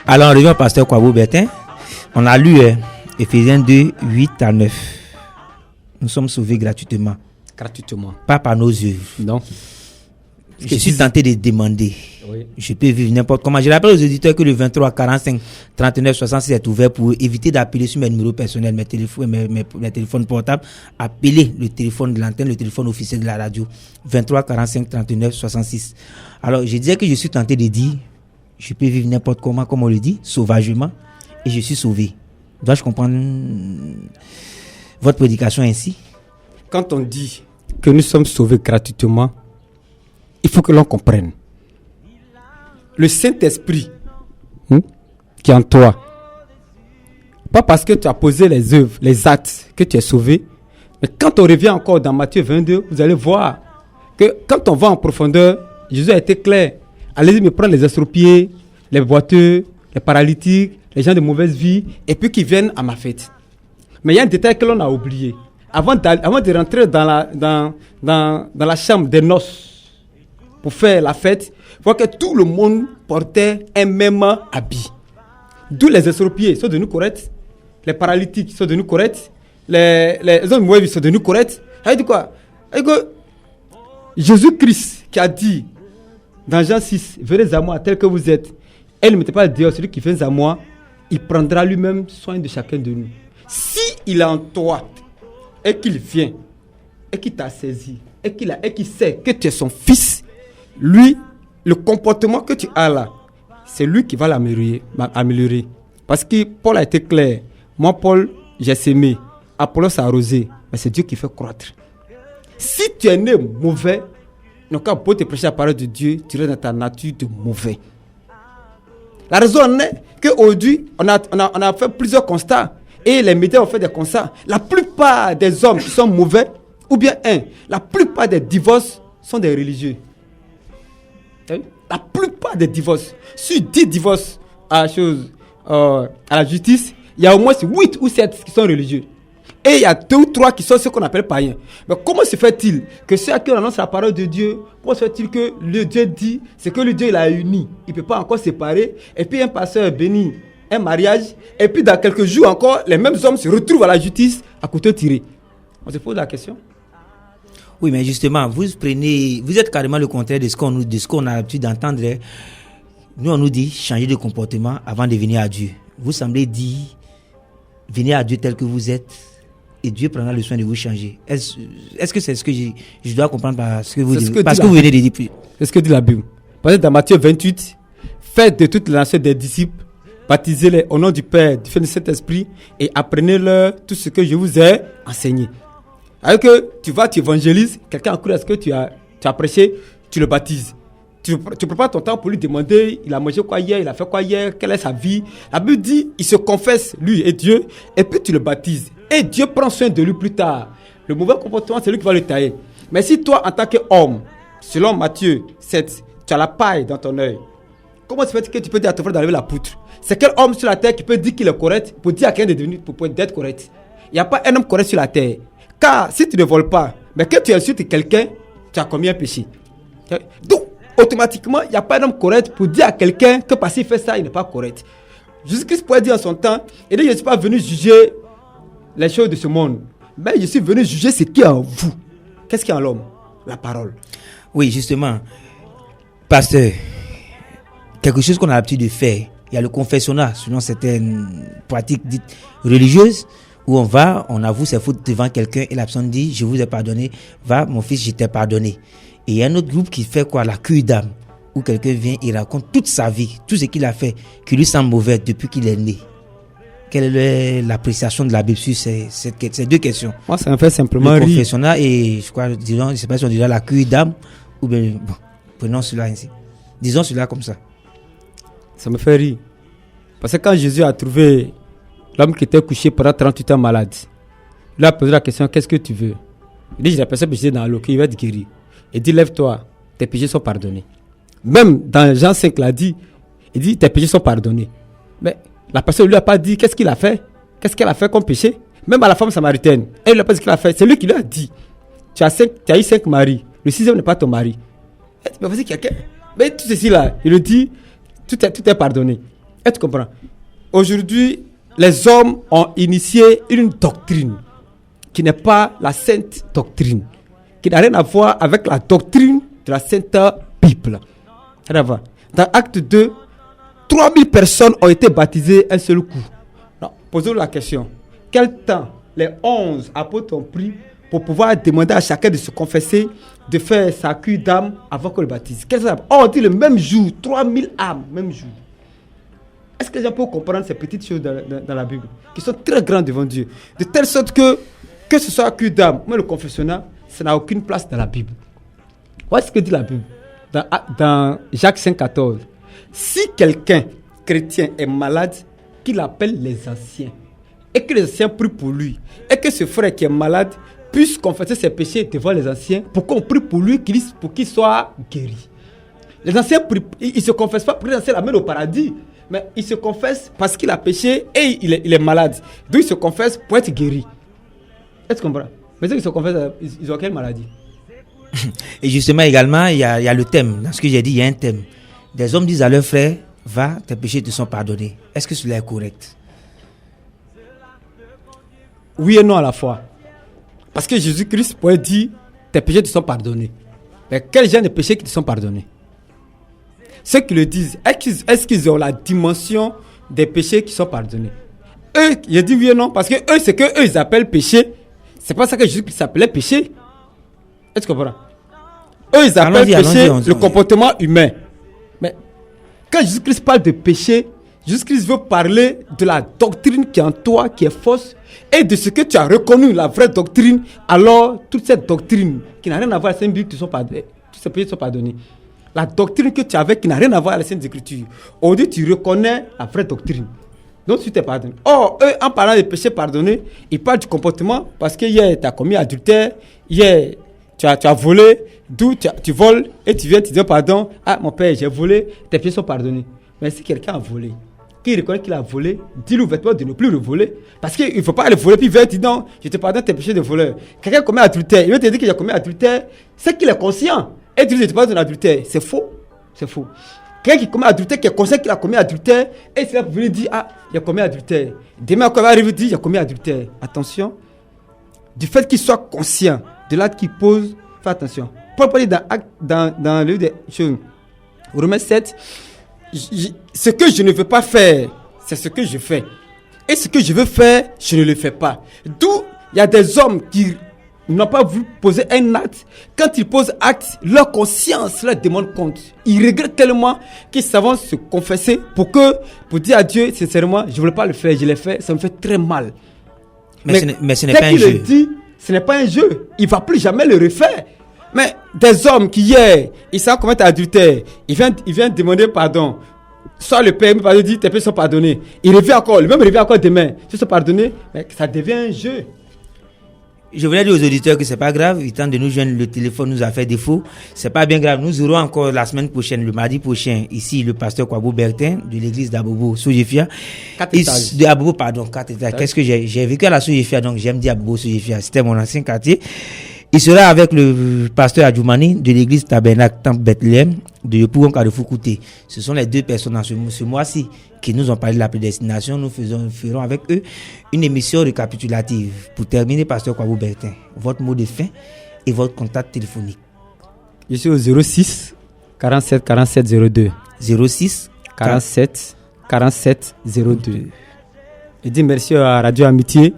Alors, on revient au pasteur Kwabo Bertin. On a lu Éphésiens 2, 8 à 9. Nous sommes sauvés gratuitement. gratuitement. Pas par nos œuvres. Non. Je suis tenté de demander. Oui. Je peux vivre n'importe comment. Je rappelle aux auditeurs que le 23 45 39 66 est ouvert pour éviter d'appeler sur mes numéros personnels, mes téléphones portables. Appelez le téléphone de l'antenne, le téléphone officiel de la radio. 23 45 39 66. Alors, je disais que je suis tenté de dire, je peux vivre n'importe comment, comme on le dit, sauvagement, et je suis sauvé. Dois-je comprendre votre prédication ainsi? Quand on dit que nous sommes sauvés gratuitement, il faut que l'on comprenne. Le Saint-Esprit qui est en toi, pas parce que tu as posé les œuvres, les actes, que tu es sauvé, mais quand on revient encore dans Matthieu 22, vous allez voir que quand on va en profondeur, Jésus a été clair. Allez-y me prendre les estropiés, les boiteux, les paralytiques, les gens de mauvaise vie, et puis qui viennent à ma fête. Mais il y a un détail que l'on a oublié. Avant de rentrer dans la chambre des noces, pour faire la fête, il faut que tout le monde portait un même habit. D'où les estropiés sont devenus corrects, les paralytiques sont devenus corrects, les hommes mauvais sont devenus corrects. Ça dit quoi? Jésus-Christ qui a dit dans Jean 6, venez à moi tel que vous êtes, et ne mettez pas dehors celui qui vient à moi, il prendra lui-même soin de chacun de nous. Si il est en toi et qu'il vient et qu'il t'a saisi et qu'il sait que tu es son fils, lui, le comportement que tu as là, c'est lui qui va l'améliorer. Parce que Paul a été clair. Moi, Paul, j'ai sémé. Apollos a arrosé. Mais c'est Dieu qui fait croître. Si tu es né mauvais, donc quand Paul te prêcher la parole de Dieu, tu restes dans ta nature de mauvais. La raison est qu'aujourd'hui, on a fait plusieurs constats. Et les médias ont fait des constats. La plupart des hommes qui sont mauvais, ou bien la plupart des divorces sont des religieux. La plupart des divorces, sur 10 divorces à la justice, il y a au moins 8 ou 7 qui sont religieux. Et il y a 2 ou 3 qui sont ce qu'on appelle païens. Mais comment se fait-il que ceux à qui on annonce la parole de Dieu, comment se fait-il que le Dieu dit, c'est que le Dieu il a uni, il ne peut pas encore séparer, et puis un pasteur bénit un mariage, et puis dans quelques jours encore, les mêmes hommes se retrouvent à la justice à couteau tiré. On se pose la question. Oui, mais justement, vous êtes carrément le contraire de ce qu'on a l'habitude d'entendre. Nous, on nous dit changer de comportement avant de venir à Dieu. Vous semblez dire venez à Dieu tel que vous êtes et Dieu prendra le soin de vous changer. Est-ce que c'est ce que je dois comprendre par ce que vous dites? Parce que vous venez de dire. C'est ce que dit la Bible. Parce que dans Matthieu 28, faites de toutes les nations des disciples, baptisez-les au nom du Père, du Fils et du Saint-Esprit et apprenez-leur tout ce que je vous ai enseigné. Alors que tu évangélises, quelqu'un a cru à ce que tu as prêché, tu le baptises. Tu prends pas ton temps pour lui demander, il a mangé quoi hier, il a fait quoi hier, quelle est sa vie. La Bible dit, il se confesse, lui et Dieu, et puis tu le baptises. Et Dieu prend soin de lui plus tard. Le mauvais comportement, c'est lui qui va le tailler. Mais si toi, en tant qu'homme, selon Matthieu 7, tu as la paille dans ton œil, comment se fait que tu peux dire à ton frère d'enlever la poutre? C'est quel homme sur la terre qui peut dire qu'il est correct pour dire à quelqu'un d'être correct? Il n'y a pas un homme correct sur la terre. Car si tu ne voles pas, mais que tu insultes quelqu'un, tu as commis un péché. Donc, automatiquement, il n'y a pas un homme correct pour dire à quelqu'un que parce qu'il fait ça, il n'est pas correct. Jésus-Christ pourrait dire en son temps, il dit, je ne suis pas venu juger les choses de ce monde, mais je suis venu juger ce qui est en vous. Qu'est-ce qui est en l'homme? La parole. Oui, justement. Pasteur, quelque chose qu'on a l'habitude de faire, il y a le confessionnat, selon certaines pratiques dites religieuses, où on avoue ses fautes devant quelqu'un et la personne dit, je vous ai pardonné, va mon fils, je t'ai pardonné. Et il y a un autre groupe qui fait quoi? La cure d'âme, où quelqu'un vient et raconte toute sa vie, tout ce qu'il a fait, qui lui semble mauvais depuis qu'il est né. Quelle est l'appréciation de la Bible sur ces 2 questions? Moi, ça me fait simplement le confessionnat et je crois, disons, je ne sais pas si on dirait la cure d'âme, ou bien, bon, prenons cela ainsi. Disons cela comme ça. Ça me fait rire. Parce que quand Jésus a trouvé l'homme qui était couché pendant 38 ans malade, il lui a posé la question, qu'est-ce que tu veux? Il dit, j'ai la personne péché dans l'eau, il va te guérir. Il dit, lève-toi, tes péchés sont pardonnés. Même dans Jean 5, il a dit, tes péchés sont pardonnés. Mais la personne ne lui a pas dit, qu'est-ce qu'il a fait? Qu'est-ce qu'elle a fait comme péché? Même à la femme samaritaine, elle ne lui a pas dit ce qu'il a fait. C'est lui qui lui a dit, tu as eu 5 maris, le 6e n'est pas ton mari. Mais vas-y, quelqu'un. Mais tout ceci là, il le dit, tout est pardonné. Et tu comprends? Aujourd'hui, les hommes ont initié une doctrine qui n'est pas la sainte doctrine. qui n'a rien à voir avec la doctrine de la Sainte Bible. Rien à voir. Dans Acte 2, 3000 personnes ont été baptisées un seul coup. Posons la question. Quel temps les 11 apôtres ont pris pour pouvoir demander à chacun de se confesser, de faire sa cure d'âme avant qu'on le baptise? On dit le même jour, 3000 âmes, même jour. Est-ce que les gens peuvent comprendre ces petites choses dans la Bible, qui sont très grandes devant Dieu, de telle sorte que ce soit cure d'âme, mais le confessionnat, ça n'a aucune place dans la Bible. Voici ce que dit la Bible dans Jacques 5,14. Si quelqu'un, chrétien, est malade, qu'il appelle les anciens, et que les anciens prient pour lui, et que ce frère qui est malade puisse confesser ses péchés devant les anciens, pour qu'on prie pour lui, pour qu'il soit guéri. Les anciens prient, ils ne se confessent pas pour que les anciens l'amènent au paradis, mais ils se confessent parce qu'il a péché et il est malade. Donc ils se confessent pour être guéri. Est-ce qu'on comprend? Mais ceux qui se confessent, ils ont quelle maladie? Et justement, également, il y a le thème. Dans ce que j'ai dit, il y a un thème. Des hommes disent à leurs frères, va, tes péchés te sont pardonnés. Est-ce que cela est correct? Oui et non à la fois. Parce que Jésus-Christ pourrait dire, tes péchés te sont pardonnés. Mais quel genre de péchés qui te sont pardonnés? Ceux qui le disent, est-ce qu'ils ont la dimension des péchés qui sont pardonnés? Eux, je dis oui et non, parce que eux, c'est que eux, ils appellent péché. C'est pas ça que Jésus-Christ appelait péché. Est-ce que tu comprends? Eux, ils appellent péché le comportement humain. Mais quand Jésus-Christ parle de péché, Jésus-Christ veut parler de la doctrine qui est en toi, qui est fausse, et de ce que tu as reconnu, la vraie doctrine. Alors, toute cette doctrine qui n'a rien à voir avec la Sainte Bible, tous ces péchés sont pardonnés. La doctrine que tu avais qui n'a rien à voir avec la Sainte Écriture, aujourd'hui, tu reconnais la vraie doctrine. Donc, tu t'es pardonné. Or, eux, en parlant des péchés pardonnés, ils parlent du comportement parce que hier, tu as commis adultère, hier, tu as volé, d'où tu voles et tu viens te dire pardon. Ah, mon père, j'ai volé, tes péchés sont pardonnés. Mais si quelqu'un a volé, qu'il reconnaît qu'il a volé, dis-lui ouvertement de ne plus le voler. Parce qu'il ne faut pas le voler, puis il va te dire non, je te pardonne tes péchés de voleur. Quelqu'un commet adultère, il va te dire qu'il a commis adultère, c'est qu'il est conscient. Et tu dis, je te pardonne adultère. C'est faux. C'est faux. Quelqu'un qui commet adultère, qui est conscient qu'il a commis adultère, et c'est là pour venir dire, ah, il a commis adultère. Demain, quand il va arriver, il dit, il a commis adultère. Attention. Du fait qu'il soit conscient de l'acte qu'il pose, fais attention. Paul parle dans le livre des choses, Romains 7, ce que je ne veux pas faire, c'est ce que je fais. Et ce que je veux faire, je ne le fais pas. D'où il y a des hommes qui n'ont pas voulu poser un acte. Quand ils posent acte, leur conscience leur demande compte. Ils regrettent tellement qu'ils savent se confesser pour dire à Dieu, sincèrement, je ne voulais pas le faire, je l'ai fait, ça me fait très mal. Mais ce n'est pas un jeu. Le dit, ce n'est pas un jeu. Il ne va plus jamais le refaire. Mais des hommes qui hier, ils savent commettre adultère, ils viennent demander pardon. Soit le père me dit tes péchés sont pardonnés. Il revient encore, le même revient encore demain. Si sont pardonnés, mais ça devient un jeu. Je voulais dire aux auditeurs que c'est pas grave, il tente de nous joindre, le téléphone nous a fait défaut. C'est pas bien grave. Nous aurons encore la semaine prochaine, le mardi prochain, ici, le pasteur Kwabo Bertin de l'église d'Abobo Soujefia. 4 étages. De Abobo, pardon, 4 étages. Qu'est-ce que j'ai vécu à la Soujefia, donc j'aime dire Abobo Soujefia. C'était mon ancien quartier. Il sera avec le pasteur Adjoumani de l'église Tabernacle Temple Bethléem de Yopougon Carrefour Kouté. Ce sont les deux personnes dans ce mois-ci qui nous ont parlé de la prédestination. Nous ferons avec eux une émission récapitulative. Pour terminer, pasteur Kwabo Bertin, votre mot de fin et votre contact téléphonique. Je suis au 06 47 47 02. 06 47 47 02. Je dis merci à Radio Amitié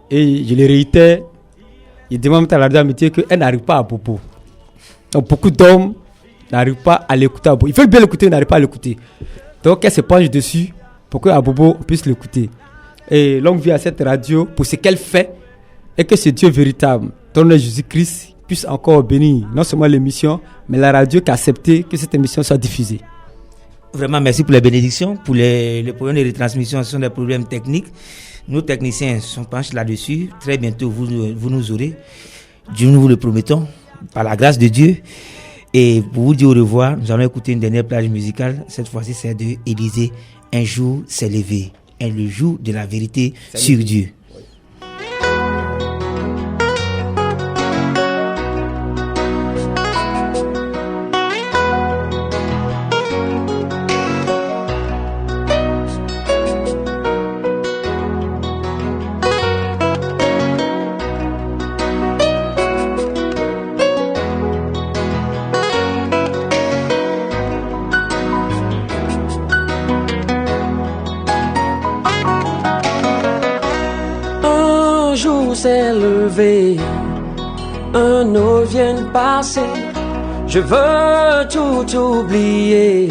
et je le réitère. Il demande à la Radio Amitié qu'elle n'arrive pas à Bobo. Donc beaucoup d'hommes n'arrivent pas à l'écouter à Bobo. Ils veulent bien l'écouter, ils n'arrivent pas à l'écouter. Donc elle se penche dessus pour qu'à Bobo on puisse l'écouter. Et longue vie à cette radio pour ce qu'elle fait et que ce Dieu véritable, ton nom Jésus-Christ, puisse encore bénir non seulement l'émission, mais la radio qui a accepté que cette émission soit diffusée. Vraiment, merci pour les bénédictions. Pour les problèmes de retransmission, ce sont des problèmes techniques. Nos techniciens sont penchés là-dessus. Très bientôt, vous nous aurez. Dieu, nous vous le promettons, par la grâce de Dieu. Et pour vous dire au revoir, nous allons écouter une dernière plage musicale. Cette fois-ci, c'est de Élisée. Un jour s'est levé. Et le jour de la vérité sur Dieu. jour s'est levé, un autre vient de passer. Je veux tout oublier,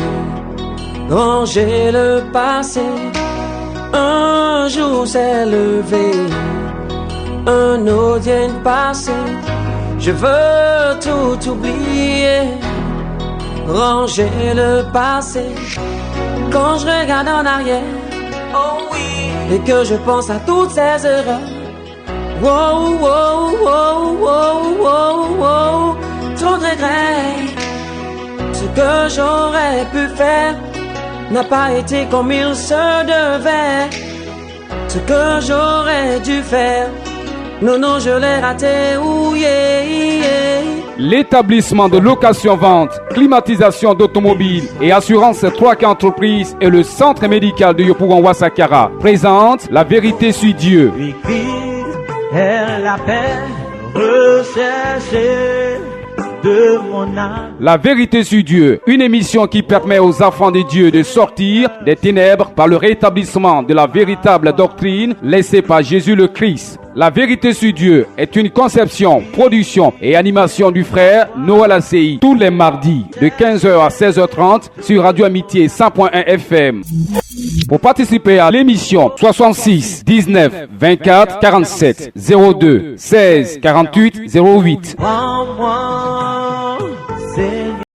ranger le passé. Un jour s'est levé, un autre vient de passer. Je veux tout oublier, ranger le passé. Quand je regarde en arrière, oh oui, et que je pense à toutes ces erreurs, wow, wow, wow, wow, wow, wow, trop de regrets. Ce que j'aurais pu faire n'a pas été comme il se devait. Ce que j'aurais dû faire, non, non, je l'ai raté, ouh, yeah, yeah. L'établissement de location-vente, climatisation d'automobiles et assurance Troika Entreprises et le centre médical de Yopougon Ouassakara présente La Vérité sur Dieu. Elle appelle, rechercher de mon âme. La Vérité sur Dieu, une émission qui permet aux enfants de Dieu de sortir des ténèbres par le rétablissement de la véritable doctrine laissée par Jésus le Christ. La Vérité sur Dieu est une conception, production et animation du frère Noël ACI tous les mardis de 15h à 16h30 sur Radio Amitié 100.1 FM. Pour participer à l'émission, 66 19 24 47 02 16 48 08. Prends-moi